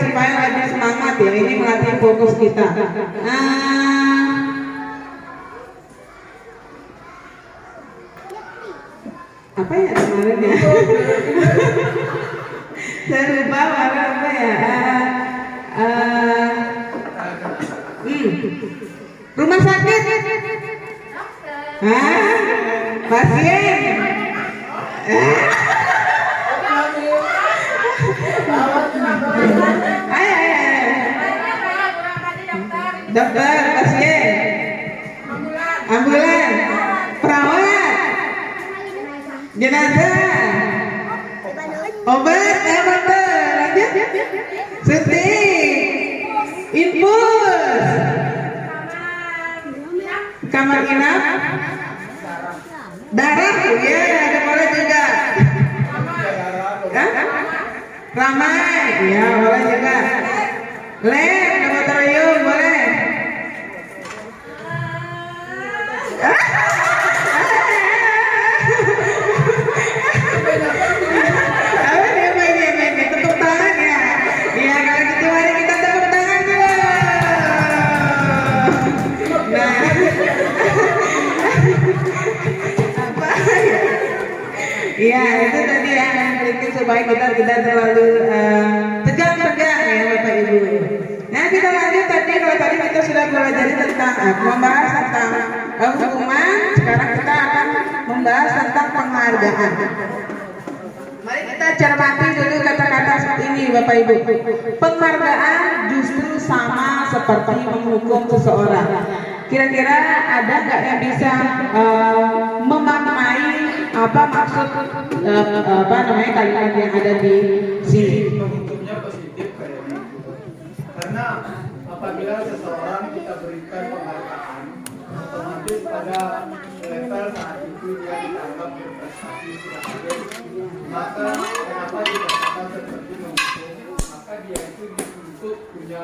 [SPEAKER 1] supaya lebih semangat ya. Ini melatih fokus kita. Apa ya kemarin ya? Saya lupa warna apa ya? Rumah sakit. Pasien. Dokter, pasien. Ambulan. Perawat. Jenazah. Obat, betul. Lanjut. Suntik. Infus. Kamar inap. Darah, ya ada boleh juga. Ramai, ya boleh juga. Lab, laboratorium boleh. Tepuk tangan ya. Ya kalau gitu mari kita tepuk tangan dulu. Nah, apa ya? Iya itu tadi ya yang bikin supaya kita tidak terlalu tegang-tegang ya Bapak Ibu. Nah kita lanjut tadi kalau tadi kita sudah belajar tentang membahas tentang hukuman, sekarang kita akan membahas tentang penghargaan. Mari kita cermati dulu kata-kata seperti ini Bapak Ibu. Penghargaan justru sama seperti menghukum seseorang. Kira-kira ada nggak yang bisa memaknai apa maksud kalimat yang ada di sini?
[SPEAKER 2] Hukumnya positif kayaknya. Karena apabila seseorang kita berikan penghargaan, otomatis pada level saat itu dia dianggap berprestasi sebagai, maka kenapa dikatakan seperti menghukum? Maka dia itu dituntut punya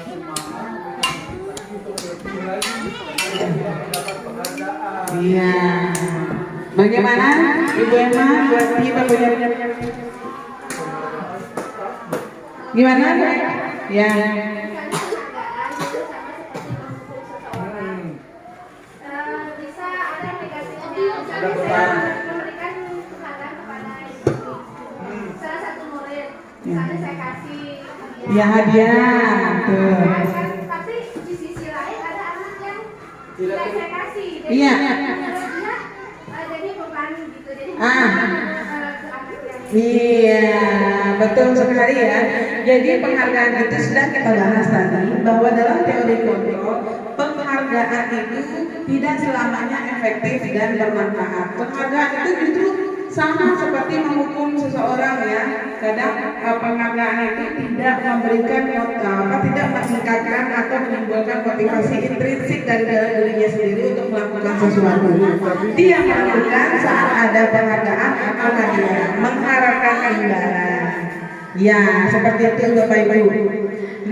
[SPEAKER 2] semangat, punya motivasi untuk berpikir lagi dan dia mendapat penghargaan.
[SPEAKER 1] Iya. Bagaimana Ibu Emma buat kita punya gimana? Ya. Ya.
[SPEAKER 3] Misalnya saya kasih
[SPEAKER 1] Ya hadiah, tuh.
[SPEAKER 3] tapi di sisi lain ada anak yang
[SPEAKER 2] Tidak
[SPEAKER 3] tidak saya kasih. Jadi
[SPEAKER 1] Iya.
[SPEAKER 3] menurut dia jadi beban gitu. Jadi
[SPEAKER 1] Ah.
[SPEAKER 3] ke anak yang
[SPEAKER 1] Iya, betul sekali ya. Jadi penghargaan itu sudah kita bahas tadi bahwa dalam teori kontrol penghargaan itu tidak selamanya efektif dan bermanfaat. Penghargaan itu justru sama seperti menghukum seseorang ya. Kadang penghargaan itu tidak memberikan tidak meningkatkan atau menimbulkan motivasi intrinsik dari dalam dirinya sendiri untuk melakukan sesuatu. Dia melakukan saat ada penghargaan atau hadiah, mengharapkan imbalan. Ya, seperti itu Bapak Ibu.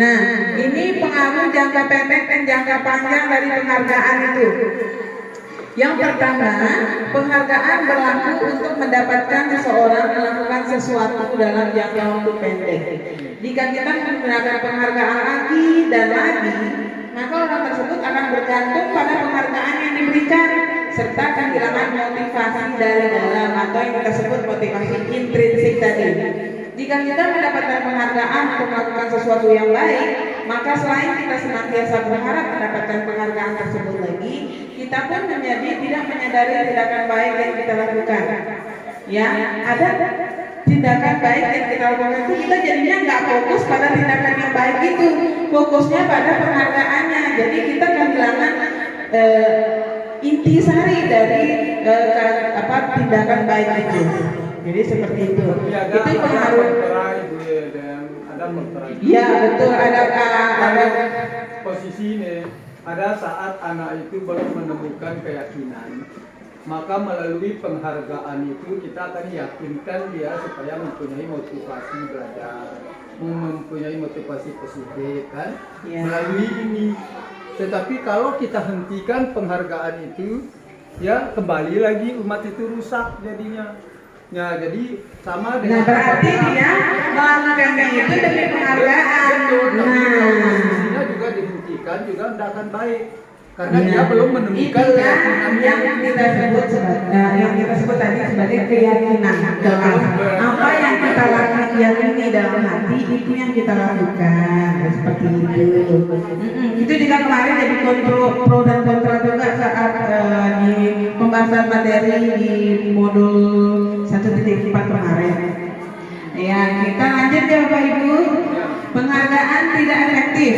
[SPEAKER 1] Nah, ini pengaruh jangka pendek dan jangka panjang dari penghargaan itu. Yang pertama, penghargaan berlaku untuk mendapatkan seseorang melakukan sesuatu dalam jangka waktu pendek. Jika kita menggunakan penghargaan lagi dan lagi, maka orang tersebut akan bergantung pada penghargaan yang diberikan serta kehilangan motivasi dari dalam atau yang kita sebut motivasi intrinsik tadi. Jika kita mendapatkan penghargaan untuk melakukan sesuatu yang baik, maka selain kita senantiasa berharap mendapatkan penghargaan tersebut lagi, kita pun menjadi tidak menyadari tindakan baik yang kita lakukan. Ya, ada tindakan baik yang kita lakukan itu kita jadinya nggak fokus pada tindakan yang baik itu, fokusnya pada penghargaannya. Jadi kita kehilangan intisari dari tindakan baik itu. Jadi seperti itu. Itu pengaruh. Ya betul, ada
[SPEAKER 2] posisi ini. Ada saat anak itu baru menemukan keyakinan, maka melalui penghargaan itu kita akan yakinkan dia supaya mempunyai motivasi belajar, mempunyai motivasi positif kan,
[SPEAKER 1] Ya.
[SPEAKER 2] melalui ini. Tetapi kalau kita hentikan penghargaan itu, ya kembali lagi umat itu rusak jadinya. Ya, jadi sama
[SPEAKER 1] Nah,
[SPEAKER 2] dengan
[SPEAKER 1] berarti dia melakukannya itu demi penghargaan.
[SPEAKER 2] posisinya juga dihentikan juga tidak akan baik karena
[SPEAKER 1] Iya.
[SPEAKER 2] dia belum menemukan
[SPEAKER 1] Itu kan
[SPEAKER 2] keyakinannya.
[SPEAKER 1] yang kita sebut tadi sebagai keyakinan dalam apa yang kita yakini dalam hati itu yang kita lakukan. Seperti itu. Itu juga kemarin jadi pro dan kontra juga saat di pembahasan materi di modul 1.4 kemarin. Ya, kita lanjut ya Bapak Ibu. Penghargaan tidak efektif.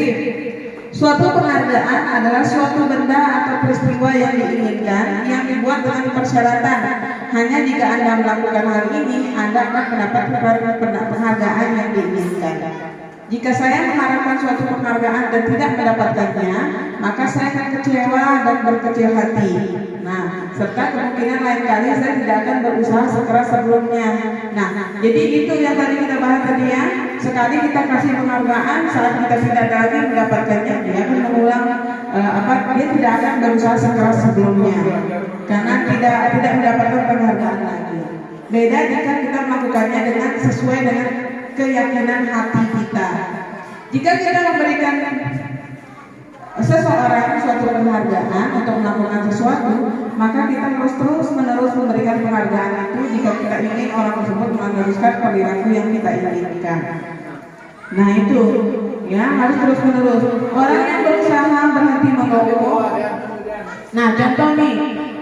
[SPEAKER 1] Suatu penghargaan adalah suatu benda atau peristiwa yang diinginkan yang dibuat dengan persyaratan. Hanya jika Anda melakukan hal ini, Anda akan mendapat penghargaan yang diinginkan. Jika saya mengharapkan suatu penghargaan dan tidak mendapatkannya, maka saya akan kecewa dan berkecil hati. Nah, serta kemungkinan lain kali saya tidak akan berusaha sekeras sebelumnya. Nah, jadi itu yang tadi kita bahas tadi ya. Sekali kita kasih penghargaan, saat kita tidak lagi mendapatkannya, dia akan mengulang dia tidak akan berusaha sekeras sebelumnya karena tidak mendapatkan penghargaan lagi. Beda jika kita melakukannya dengan sesuai dengan keyakinan hati kita. Jika kita memberikan seseorang suatu penghargaan untuk melakukan sesuatu, maka kita harus terus-menerus memberikan penghargaan itu jika kita ingin orang tersebut meneruskan perilaku yang kita inginkan. Nah itu, ya harus terus-menerus. Orang yang berusaha berhenti merokok, nah contoh nih,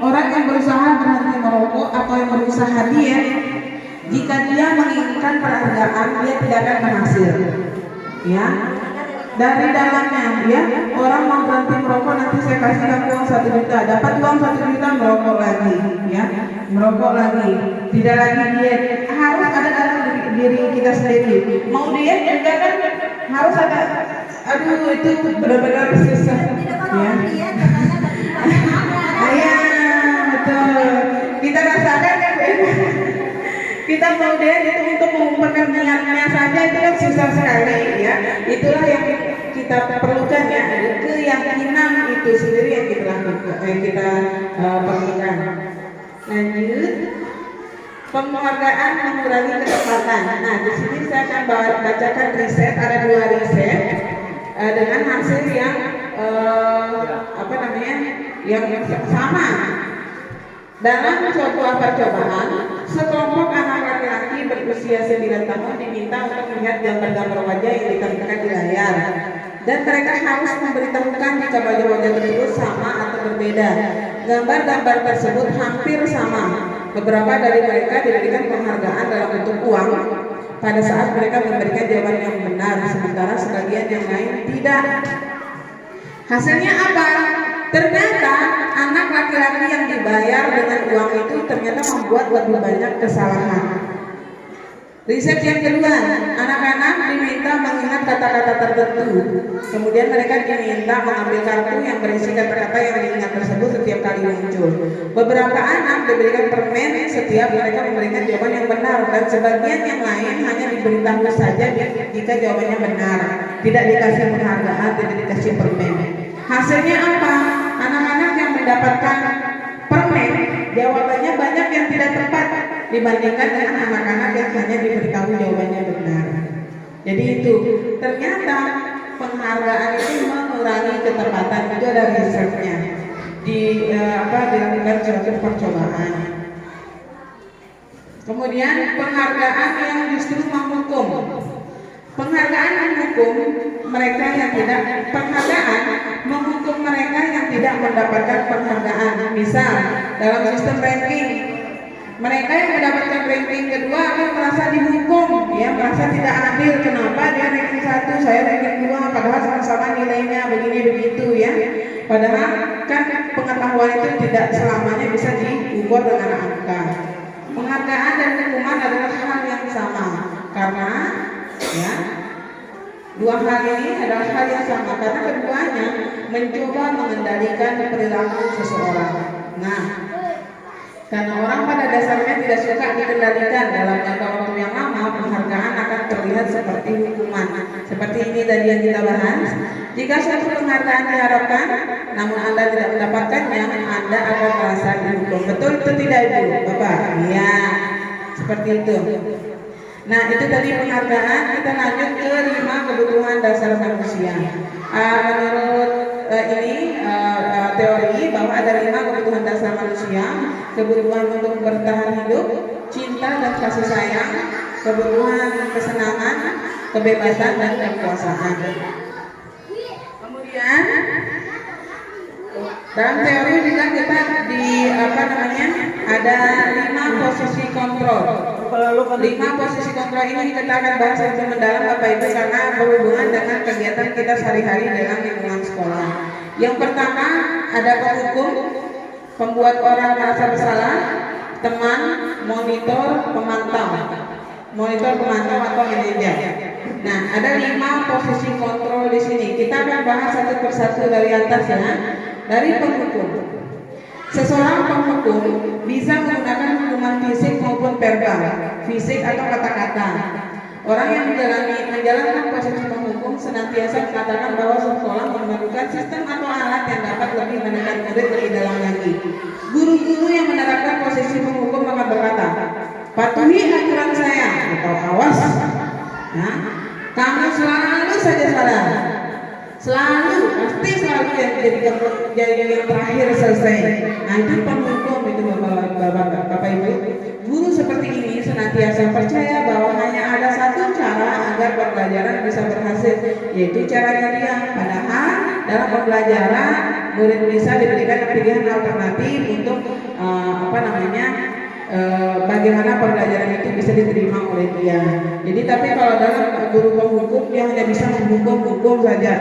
[SPEAKER 1] orang yang berusaha berhenti merokok atau yang berusaha diet, jika dia menginginkan penghargaan, dia tidak akan berhasil. Ya, dari dalamnya, ya orang mau berhenti merokok, nanti saya kasih uang 1 juta, dapat uang 1 juta merokok lagi, ya merokok lagi, tidak lagi diet. Harus ada dalam diri kita sendiri. Mau diet juga kan harus ada. Aduh itu benar-benar susah. Ya. Iya betul. Kita rasakan kan. Kita mau diet itu untuk mengumpulkan niatnya saja itu kan susah sekali ya. Itulah yang kita perlukan ya, keyakinan itu sendiri yang kita lakukan, perlukan. Lanjut, penghargaan mengurangi ketepatan. Nah di sini saya akan bacakan riset, ada 2 riset dengan hasil yang yang sama. Dalam suatu percobaan, sekelompok anak laki-laki laki-laki berusia 9 tahun diminta untuk melihat gambar-gambar wajah yang ditampilkan di layar. Dan mereka harus memberitahukan jika wajah-wajah tersebut sama atau berbeda. Gambar-gambar tersebut hampir sama. Beberapa dari mereka diberikan penghargaan dalam bentuk uang pada saat mereka memberikan jawaban yang benar, sementara sebagian yang lain tidak. Hasilnya apa? Ternyata anak laki-laki yang dibayar dengan uang itu ternyata membuat lebih banyak kesalahan. Riset yang kedua, anak-anak diminta mengingat kata-kata tertentu. Kemudian mereka diminta mengambil kartu yang berisi kata-kata yang diingat tersebut setiap kali muncul. Beberapa anak diberikan permen setiap mereka memberikan jawaban yang benar, dan sebagian yang lain hanya diberitahu saja jika jawabannya benar. Tidak dikasih penghargaan, tidak dikasih permen. Hasilnya apa? Anak-anak yang mendapatkan permen, jawabannya banyak yang tidak tepat dibandingkan dengan anak-anak yang hanya diberitahu jawabannya benar. Jadi itu ternyata penghargaan itu mengurangi ketepatan. Itu ada risetnya dilakukan suatu percobaan. Kemudian penghargaan yang justru menghukum. Penghargaan menghukum mereka yang tidak mendapatkan penghargaan. Misal dalam sistem ranking, mereka yang mendapatkan ranking kedua akan merasa dihukum, ya, merasa tidak adil. Kenapa dia ranking 1, saya ranking 2, padahal sama-sama nilainya begini begitu, ya. Padahal kan pengetahuan itu tidak selamanya bisa diukur dengan angka. Penghargaan dan hukuman adalah hal yang sama, karena ya, dua hal ini adalah hal yang sama karena keduanya mencoba mengendalikan perilaku seseorang. Nah, karena orang pada dasarnya tidak suka dikendalikan dalam jangka waktu yang lama, penghargaan akan terlihat seperti hukuman. Seperti ini tadi yang kita bahas. Jika suatu penghargaan diharapkan, namun Anda tidak mendapatkannya, Anda akan merasa dihukum. Betul itu tidak, Ibu? Bapak? Iya, seperti itu. Nah, itu tadi penghargaan. Kita lanjut ke 5 kebutuhan dasar manusia. Menurut teori bahwa ada 5 kebutuhan dasar manusia: kebutuhan untuk bertahan hidup, cinta dan kasih sayang, kebutuhan kesenangan, kebebasan dan kekuasaan. Kemudian dalam teori juga kita ada 5 posisi kontrol. 5 posisi kontrol ini kita akan bahas lebih mendalam Bapak Ibu karena berhubungan dengan kegiatan kita sehari-hari dalam lingkungan sekolah. Yang pertama ada penghukum, pembuat orang merasa bersalah, teman, monitor, pemantau. Monitor, pemantau atau manajer. Nah, ada 5 posisi kontrol di sini. Kita akan bahas satu persatu dari atas, ya. Dari penghukum. Seseorang penghukum bisa menggunakan hukuman fisik maupun verbal, fisik atau kata-kata. Orang yang menjalankan posisi penghukum senantiasa mengatakan bahwa sekolah memerlukan sistem atau alat yang dapat lebih menekan murid lebih dalam lagi. Guru-guru yang menerapkan posisi penghukum akan berkata, patuhi aturan saya atau awas. Nah, kamu selalu saja salah. Pasti selalu yang jadi yang terakhir selesai. Nah, itu penghukum itu Bapak Ibu. Guru seperti ini senantiasa percaya bahwa hanya ada satu cara agar pembelajaran bisa berhasil, yaitu caranya dia. Padahal dalam pembelajaran murid bisa diberikan pilihan alternatif untuk bagaimana pembelajaran itu bisa diterima oleh dia. Jadi tapi kalau dalam guru penghukum dia hanya bisa menghukum saja,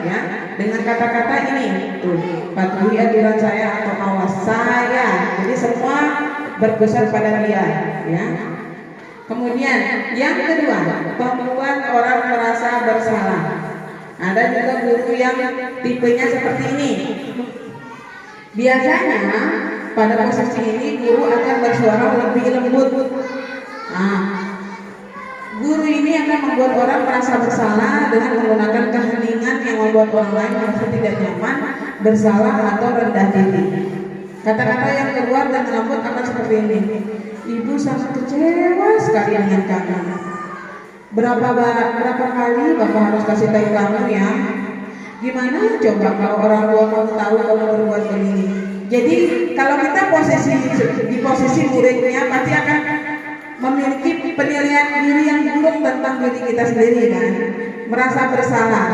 [SPEAKER 1] ya, dengan kata-kata ini, tuh, patuhi aturan saya atau awas saya. Jadi semua berpusat pada dia, ya. Kemudian yang kedua, membuat orang merasa bersalah. Ada juga guru yang tipenya seperti ini. Biasanya pada posisi ini guru akan bersuara lebih lembut. Nah, guru ini akan membuat orang merasa bersalah dengan menggunakan keheningan yang membuat orang lain merasa tidak nyaman, bersalah atau rendah diri. Kata-kata yang keluar dan lembut akan seperti ini. Ibu sangat kecewa sekali dengan kamu. Berapa kali Bapak harus kasih tahu kamu, ya? Gimana coba kalau orang tua kamu tahu kamu berbuat begini? Jadi kalau kita di posisi muridnya pasti akan memiliki melihat diri yang buruk tentang diri kita sendiri kan, merasa bersalah,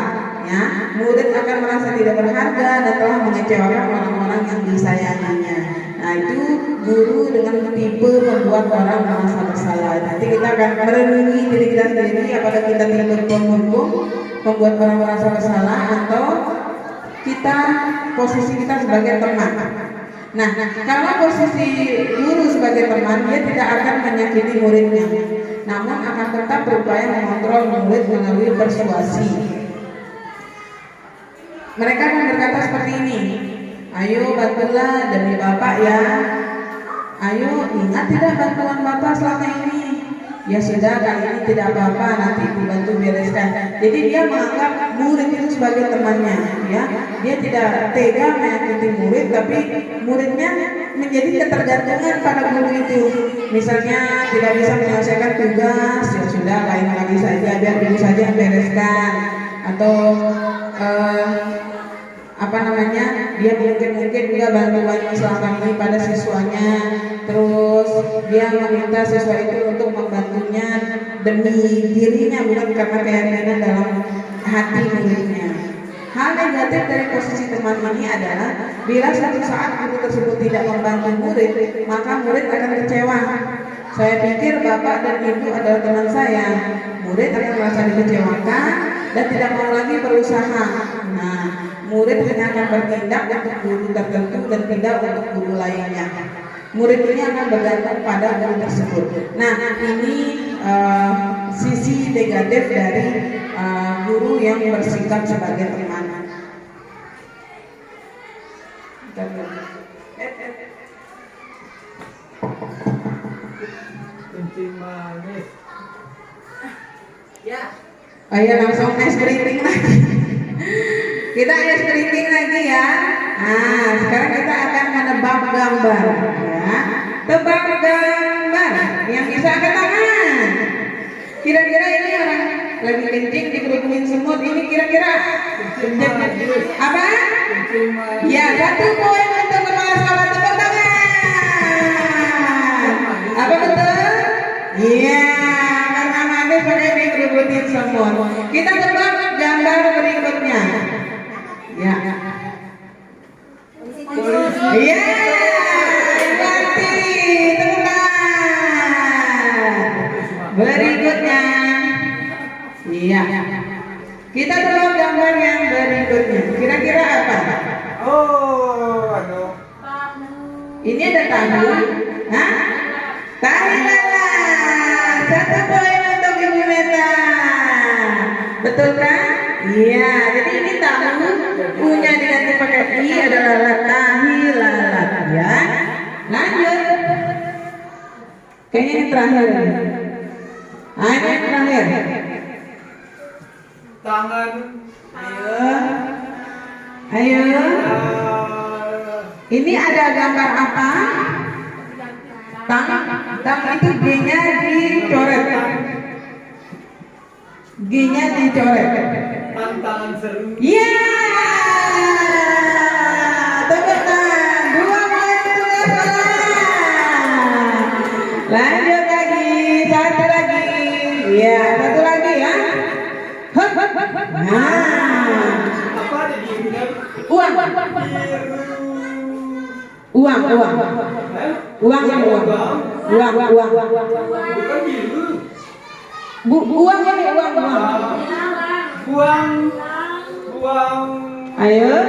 [SPEAKER 1] ya. Murid akan merasa tidak berharga dan telah mengecewakan orang-orang yang disayanginya. Nah itu guru dengan tipe membuat orang merasa bersalah. Nanti kita akan merenungi diri kita sendiri, apakah kita tipe pemhukum membuat orang merasa bersalah atau kita posisi kita sebagai teman. Nah, kalau posisi guru sebagai teman, dia tidak akan menyakiti muridnya, namun akan tetap berupaya mengontrol murid melalui persuasi. Mereka akan berkata seperti ini, ayo bantulah demi Bapak ya. Ayo ingat tidak bantuan Bapak selama ini? Ya sudah, kali ini tidak apa-apa, nanti Ibu bantu bereskan. Jadi dia menganggap murid itu sebagai temannya, ya. Dia tidak tega menyakiti murid, tapi muridnya menjadi ketergantungan pada guru itu. Misalnya tidak bisa menyelesaikan tugas, ya sudah, lain lagi saja, biar guru saja yang bereskan. Atau dia mungkin juga bantuan selama ini pada siswanya, terus dia meminta siswa itu untuk membantunya demi dirinya, bukan karena keyakinan dalam hati muridnya. Hal negatif dari posisi teman ini adalah bila suatu saat guru tersebut tidak membantu murid, maka murid akan kecewa. Saya pikir Bapak dan Ibu adalah teman saya. Murid akan merasa dikecewakan dan tidak mau lagi berusaha. Nah, murid hanya akan bertindak untuk guru tertentu dan tidak untuk guru lainnya. Murid ini akan bergantung pada guru tersebut. Nah, ini sisi negatif dari guru yang bersikap sebagai teman.
[SPEAKER 2] Kencing manis.
[SPEAKER 1] Ya. Ayo langsung es keriting lagi. Kita es keriting lagi ya. Nah, sekarang kita akan menebak gambar ya. Tebak gambar yang bisa angkat tangan. Kira-kira ini orang lagi kencing dikerukumin semut, ini kira-kira apa? Ya, 1 poin untuk kepala sekolah, tepuk tangan. Apa betul? Iya, karena manis pakai dikerukumin semut. Kita tebak gambar berikutnya. Ya. Iya, berarti tepuk tangan. Berikutnya. Iya. Kita tebak gambar yang berikutnya. Kira-kira apa?
[SPEAKER 2] Oh,
[SPEAKER 1] Ini ada tahu. Hah? Tahu lalat. 1 poin untuk Ibu Meta. Betul kan? Iya. Jadi ini tahu. Punya diganti pakai i adalah lalat, tahi lalat. Ya. Lanjut. Kayaknya ini terakhir. Ini yang terakhir.
[SPEAKER 2] Tangan.
[SPEAKER 1] Ayo. Ini ada gambar apa? Tang itu G-nya dicoret. G-nya dicoret.
[SPEAKER 2] Tantangan seru.
[SPEAKER 1] Iya. Tepuk tangan. 2 poin sudah salah. Lanjut lagi. 1 lagi. Iya, 1 lagi ya. Nah.
[SPEAKER 2] Apa ada di sini?
[SPEAKER 1] Uang. Uang. Uang.
[SPEAKER 2] Bukan biru.
[SPEAKER 1] Uang ini uang.
[SPEAKER 2] Buang.
[SPEAKER 1] Ayo.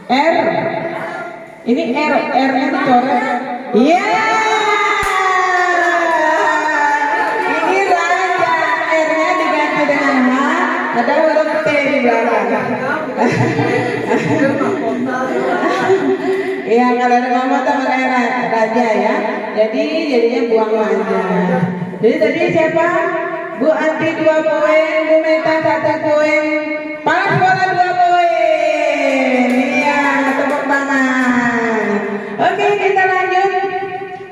[SPEAKER 1] R. Ini R-nya dicoret. Iya. Ini raja. R-nya diganti dengan H. Ada huruf T di belakang. Iya, kalau ada mahkota pakai raja ya. Jadi jadinya buang aja. Jadi tadi siapa? Bu Anti 2 poin, Bu Meta 1 poin, Kepala sekolah 2 poin. Iya, tepuk tangan. Oke, kita lanjut.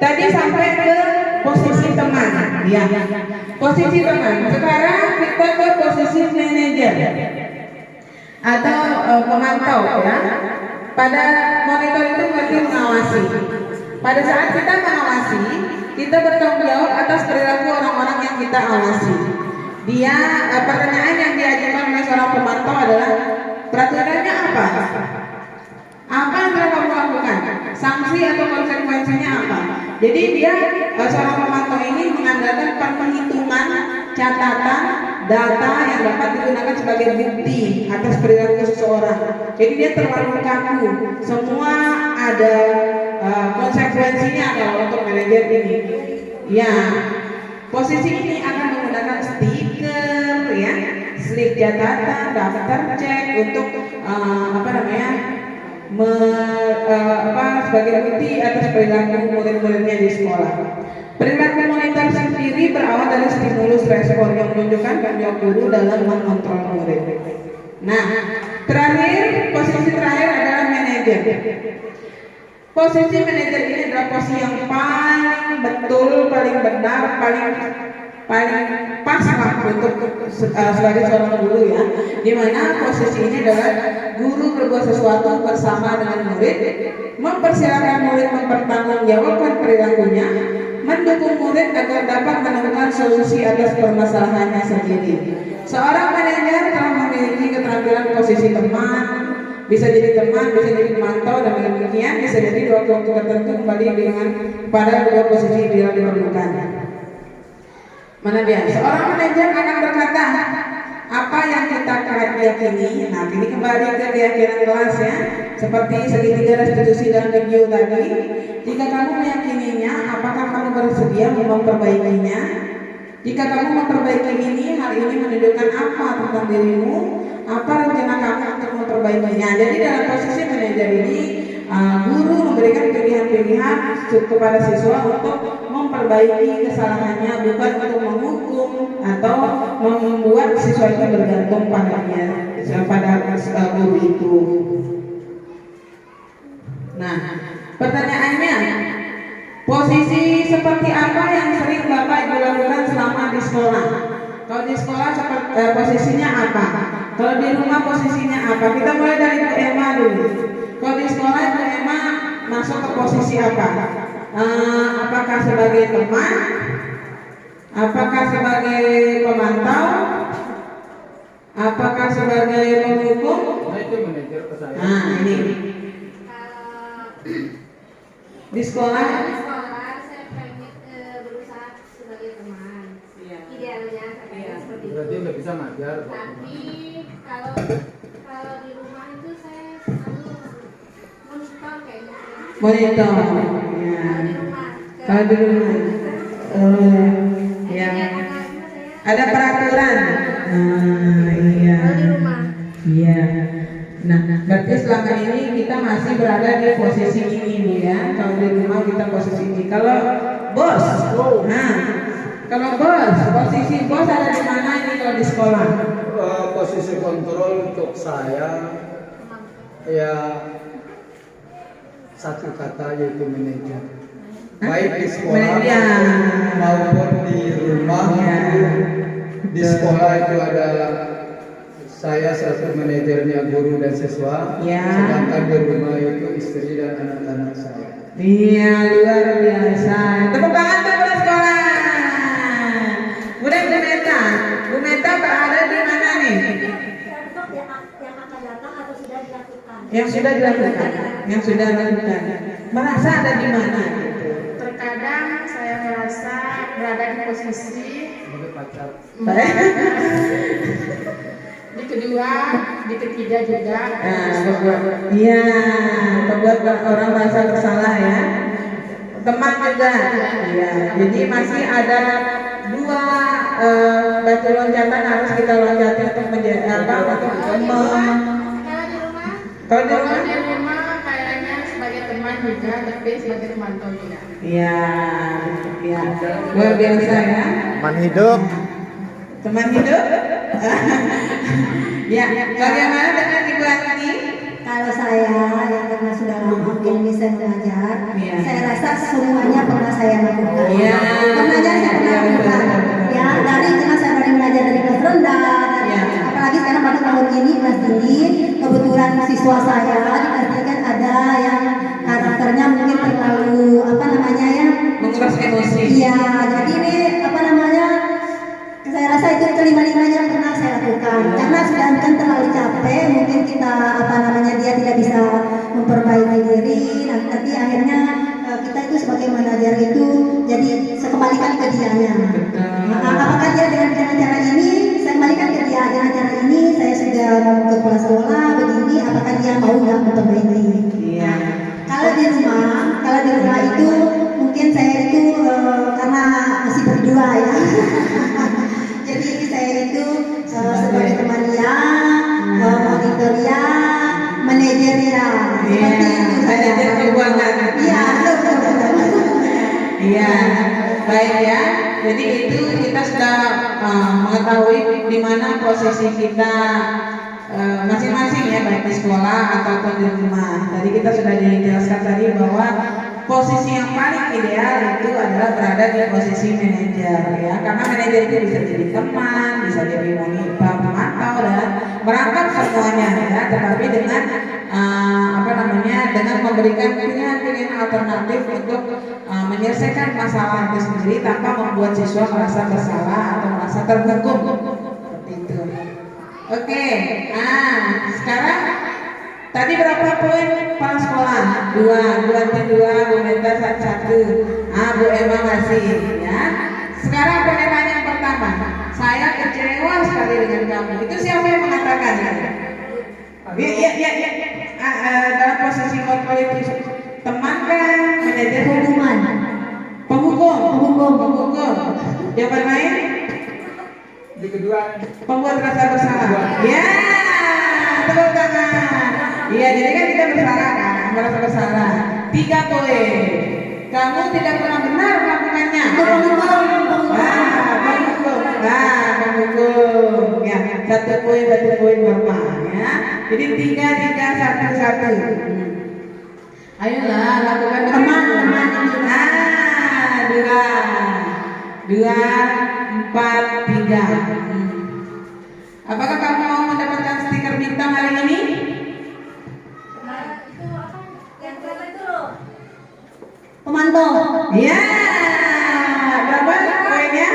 [SPEAKER 1] Tadi sampai ke posisi teman. Ya, posisi teman. Sekarang kita ke posisi manajer atau pemantau ya. Pada monitor itu berarti mengawasi. Pada saat kita mengawasi, kita bertanggung jawab atas perilaku orang-orang yang kita awasi. Dia pertanyaan yang diajukan oleh seorang pemantau adalah peraturannya apa? Apa yang telah kamu lakukan? Sanksi atau konsekuensinya apa? Jadi dia seorang pemantau ini mengandalkan penghitungan catatan data yang dapat digunakan sebagai bukti atas perilaku seseorang. Jadi dia terlalu kaku. Semua ada konsekuensinya kalau untuk manajer ini. Ya, posisi ini akan menggunakan stiker, ya, slip catatan, daftar cek untuk sebagai bukti atas perilaku murid-muridnya di sekolah. Perilaku monitor sendiri berawal dari stimulus respon yang menunjukkan tanggung jawab guru dalam mengontrol murid. Nah, posisi terakhir adalah manajer. Posisi manajer ini adalah posisi yang paling betul, paling benar, paling pas lah untuk sebagai seorang guru, ya. Dimana posisi ini adalah guru berbuat sesuatu bersama dengan murid, mempersilahkan murid mempertanggungjawabkan perilakunya, mendukung murid agar dapat menemukan solusi atas permasalahannya sendiri. Seorang manajer telah memiliki keterampilan posisi teman, bisa jadi teman, bisa jadi pemantau, dan demikian bisa jadi di waktu-waktu tertentu kembali dengan pada dua posisi bila diperlukan. Mana dia? Seorang manajer akan berkata apa yang kita yakini. Nah, ini kembali ke keyakinan kelas, ya. Seperti segitiga restitusi dalam video tadi. Jika kamu meyakininya, apakah kamu bersedia memperbaikinya? Jika kamu memperbaiki ini, hal ini menunjukkan apa tentang dirimu? Apa rencana kamu untuk memperbaikinya? Jadi dalam posisi manajer ini, guru memberikan pilihan-pilihan kepada siswa untuk memperbaiki kesalahannya, bukan untuk menghukum atau membuat siswa itu bergantung padanya, pada guru itu. Nah, pertanyaannya, posisi seperti apa yang sering Bapak Ibu lakukan selama di sekolah? Kalau di sekolah posisinya apa? Kalau di rumah posisinya apa? Kita mulai dari Bu Emma dulu. Kalau di sekolah Bu Emma masuk ke posisi apa? Apakah sebagai teman? Apakah sebagai pemantau? Apakah sebagai penghukum?
[SPEAKER 2] Nah, itu manajer ke saya.
[SPEAKER 1] Nah, ini di sekolah.
[SPEAKER 3] Saya pengen berusaha sebagai teman.
[SPEAKER 1] Iya.
[SPEAKER 3] Idealnya seperti itu.
[SPEAKER 2] Berarti nggak bisa ngajar.
[SPEAKER 3] Tapi kalau di rumah itu saya selalu monitor kayaknya.
[SPEAKER 1] Monitor. Ya.
[SPEAKER 3] Di rumah.
[SPEAKER 1] Kalau di rumah. Ya. Ada peraturan. Iya.
[SPEAKER 3] Kalau di rumah.
[SPEAKER 1] Iya. Nah, berarti selama ini kita masih berada di posisi ini, Bu, ya. Kalau di rumah kita posisi ini. Kalau bos, kalau bos, posisi bos ada di mana ini kalau di sekolah?
[SPEAKER 2] Posisi kontrol untuk saya, ya, satu kata, yaitu manajer. Baik di sekolah maupun di rumah. Di sekolah itu ada saya satu manajernya guru dan siswa, sedangkan di rumah itu istri dan anak-anak saya.
[SPEAKER 1] Iya, luar biasa. Tepuk tangan untuk guru sekolah. Kemudian Bu Meta berada di mana nih?
[SPEAKER 6] Untuk yang akan datang atau sudah dilakukan?
[SPEAKER 1] Yang sudah dilakukan. Merasa ada di mana?
[SPEAKER 7] Terkadang saya merasa berada di posisi
[SPEAKER 2] Sebagai pacar.
[SPEAKER 7] di kedua, di ketiga juga.
[SPEAKER 1] Membuat orang merasa bersalah, ya. Teman juga, ya. Jadi masih ada dua batu loncatan harus kita loncati untuk menjadi Kalau di rumah
[SPEAKER 7] kayaknya sebagai teman juga, tapi sebagai pemantau juga.
[SPEAKER 1] Iya, luar biasa, ya.
[SPEAKER 5] Teman hidup.
[SPEAKER 1] Teman hidup. Ya, bagaimana dengan Ibu Ati?
[SPEAKER 6] Kalau saya yang karena sudah lama bisa mengajar,
[SPEAKER 1] Iya.
[SPEAKER 6] saya rasa semuanya pernah saya lakukan.
[SPEAKER 1] Iya.
[SPEAKER 6] Mengajar saya pernah lakukan. Ya, karena saya baru belajar dari kelas rendah.
[SPEAKER 1] Iya.
[SPEAKER 6] Apalagi sekarang pada tahun ini kelas tinggi, kebetulan siswa saya dipastikan ada yang karakternya mungkin terlalu menguras emosi.
[SPEAKER 8] kelima-limanya pernah saya lakukan. Karena sudah kan terlalu capek, mungkin kita dia tidak bisa memperbaiki diri, nanti akhirnya kita itu sebagai manajer itu jadi saya kembalikan ke dianya. Apakah dia dengan cara ini, saya kembalikan ke dia dengan cara ini, saya sudah mau ke kepala sekolah begini, apakah dia mau nggak memperbaiki?
[SPEAKER 1] Iya.
[SPEAKER 8] Kalau di rumah itu mungkin saya itu karena masih berdua ya. Jadi saya itu sebagai teman dia, monitor dia, manajer dia. Seperti itu saya.
[SPEAKER 1] Manajer keuangan.
[SPEAKER 8] Iya, betul.
[SPEAKER 1] Iya, baik ya. Jadi itu kita sudah mengetahui di mana posisi kita masing-masing ya, baik di sekolah ataupun di rumah. Tadi kita sudah dijelaskan tadi bahwa posisi yang paling ideal itu adalah berada di posisi manajer ya, karena manajer itu bisa jadi teman, bisa jadi monitor, pemantau dan merangkap semuanya ya, tetapi dengan dengan memberikan pilihan-pilihan alternatif untuk menyelesaikan masalah itu sendiri tanpa membuat siswa merasa bersalah atau merasa terhukum seperti itu. Oke, sekarang tadi berapa poin kepala sekolah? 2, Bu Meta 1. Bu Emma masih ya. Sekarang pertanyaan yang pertama, saya kecewa sekali dengan kamu. Itu siapa yang mengatakan ya? Iya. Dalam posisi kontrol itu teman kan, manajer
[SPEAKER 8] Hubungan.
[SPEAKER 1] penghukum. Jawaban lain?
[SPEAKER 2] Di kedua,
[SPEAKER 1] Pembuat rasa bersalah. Ya, tepuk tangan. Iya, jadi kan kita bersalah kan, merasa bersalah. 3 poin. Kamu tidak pernah benar melakukannya. Penghukum. Ya, 1 poin Bapak ya. Jadi 3, 1. Ayolah lakukan
[SPEAKER 8] Teman.
[SPEAKER 1] 2, 4, 3. Apakah kamu mau mendapatkan stiker bintang hari ini?
[SPEAKER 8] Pemantau.
[SPEAKER 1] Ya, berapa poinnya?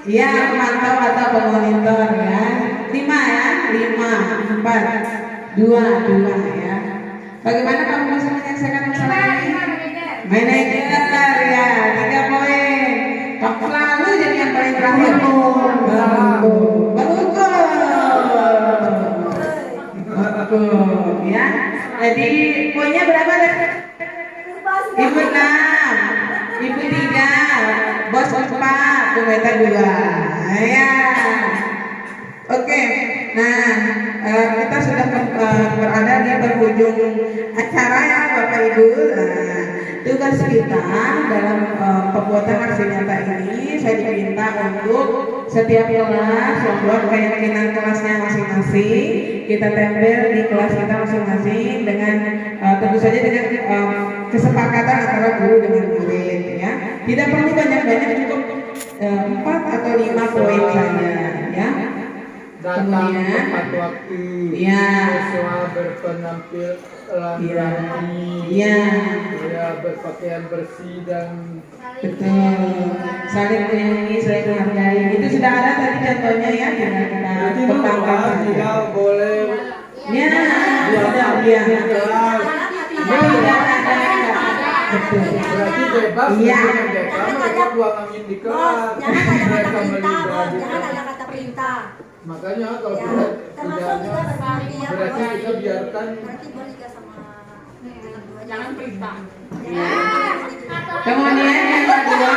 [SPEAKER 1] Iya, pemantau atau pemonitor ya. 5 ya, 5, 4, 2 ya. Bagaimana kamu bisa menyelesaikan masalah ini? Manajer ya, 3 poin. Kamu selalu jadi yang paling terakhir. Betul ya. Jadi poinnya berapa deh? Ibu 6, Ibu 3, Bos 4, Bu Meta 2. Ya. Oke. Nah, kita sudah berada di penghujung acara ya Bapak Ibu. Tugas kita dalam pembuatan aksi nyata ini, saya diminta untuk setiap kelas membuat keyakinan kelasnya masing-masing. Kita tempel di kelas kita masing-masing dengan tentu saja dengan kesepakatan antara guru dengan murid ya. Tidak perlu banyak-banyak, cukup 4 atau 5 poin saja ya.
[SPEAKER 2] datang tepat waktu,
[SPEAKER 1] ya,
[SPEAKER 2] siswa berpenampilan rapi, ya, berpakaian bersih dan
[SPEAKER 1] betul, saling menyayangi, saling menghargai. Itu sudah ada tadi contohnya ya, tinggal kita kembangkan saja.
[SPEAKER 2] tidak boleh
[SPEAKER 1] Ya, betul.
[SPEAKER 2] Berarti bebas
[SPEAKER 1] Iya.
[SPEAKER 2] mereka buang angin di kelas, mereka melibah di kelas.
[SPEAKER 8] ada kata perintah.
[SPEAKER 2] Makanya kalau
[SPEAKER 8] Ya,
[SPEAKER 2] kita
[SPEAKER 8] termasuk juga
[SPEAKER 2] tidak,
[SPEAKER 8] seperti yang
[SPEAKER 2] berarti kita biarkan
[SPEAKER 8] berarti boleh juga sama
[SPEAKER 7] Jangan perintah.
[SPEAKER 1] Kemudian yang kedua,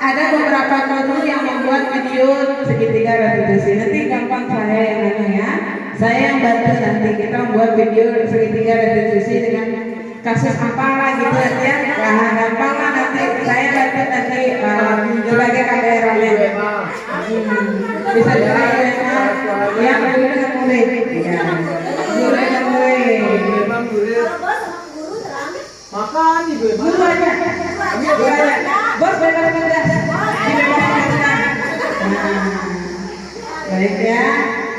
[SPEAKER 1] ada beberapa guru yang membuat video segitiga restitusi. Nanti gampang saya yang ya. Saya yang bantu nanti kita membuat video segitiga restitusi dengan kasus apa gitu ya. Nah, gampang lah nanti saya bantu nanti sebagai kameramen. Bisa juga yang guru dengan murid. Ya. Guru dengan murid.
[SPEAKER 2] memang murid makan ibu
[SPEAKER 1] Guru aja. Guru aja. Bos bebas tugas. Dibebaskan. Baik ya.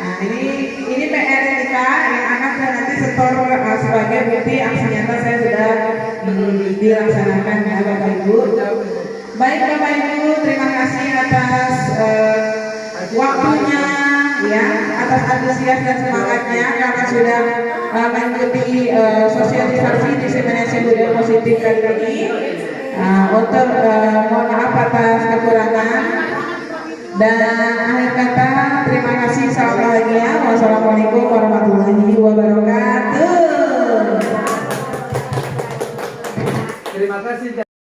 [SPEAKER 1] Nah, ini PR kita yang akan saya nanti setor sebagai bukti aksi nyata saya sudah dilaksanakan ya Bapak Ibu. Baik Bapak Ibu, terima kasih atas waktunya, ya, atas antusias dan semangatnya karena sudah mengikuti sosialisasi diseminasi budaya positif kali ini. Untuk mohon maaf atas kekurangan dan akhir kata terima kasih, salam bahagia, wassalamualaikum warahmatullahi wabarakatuh.
[SPEAKER 2] Terima kasih.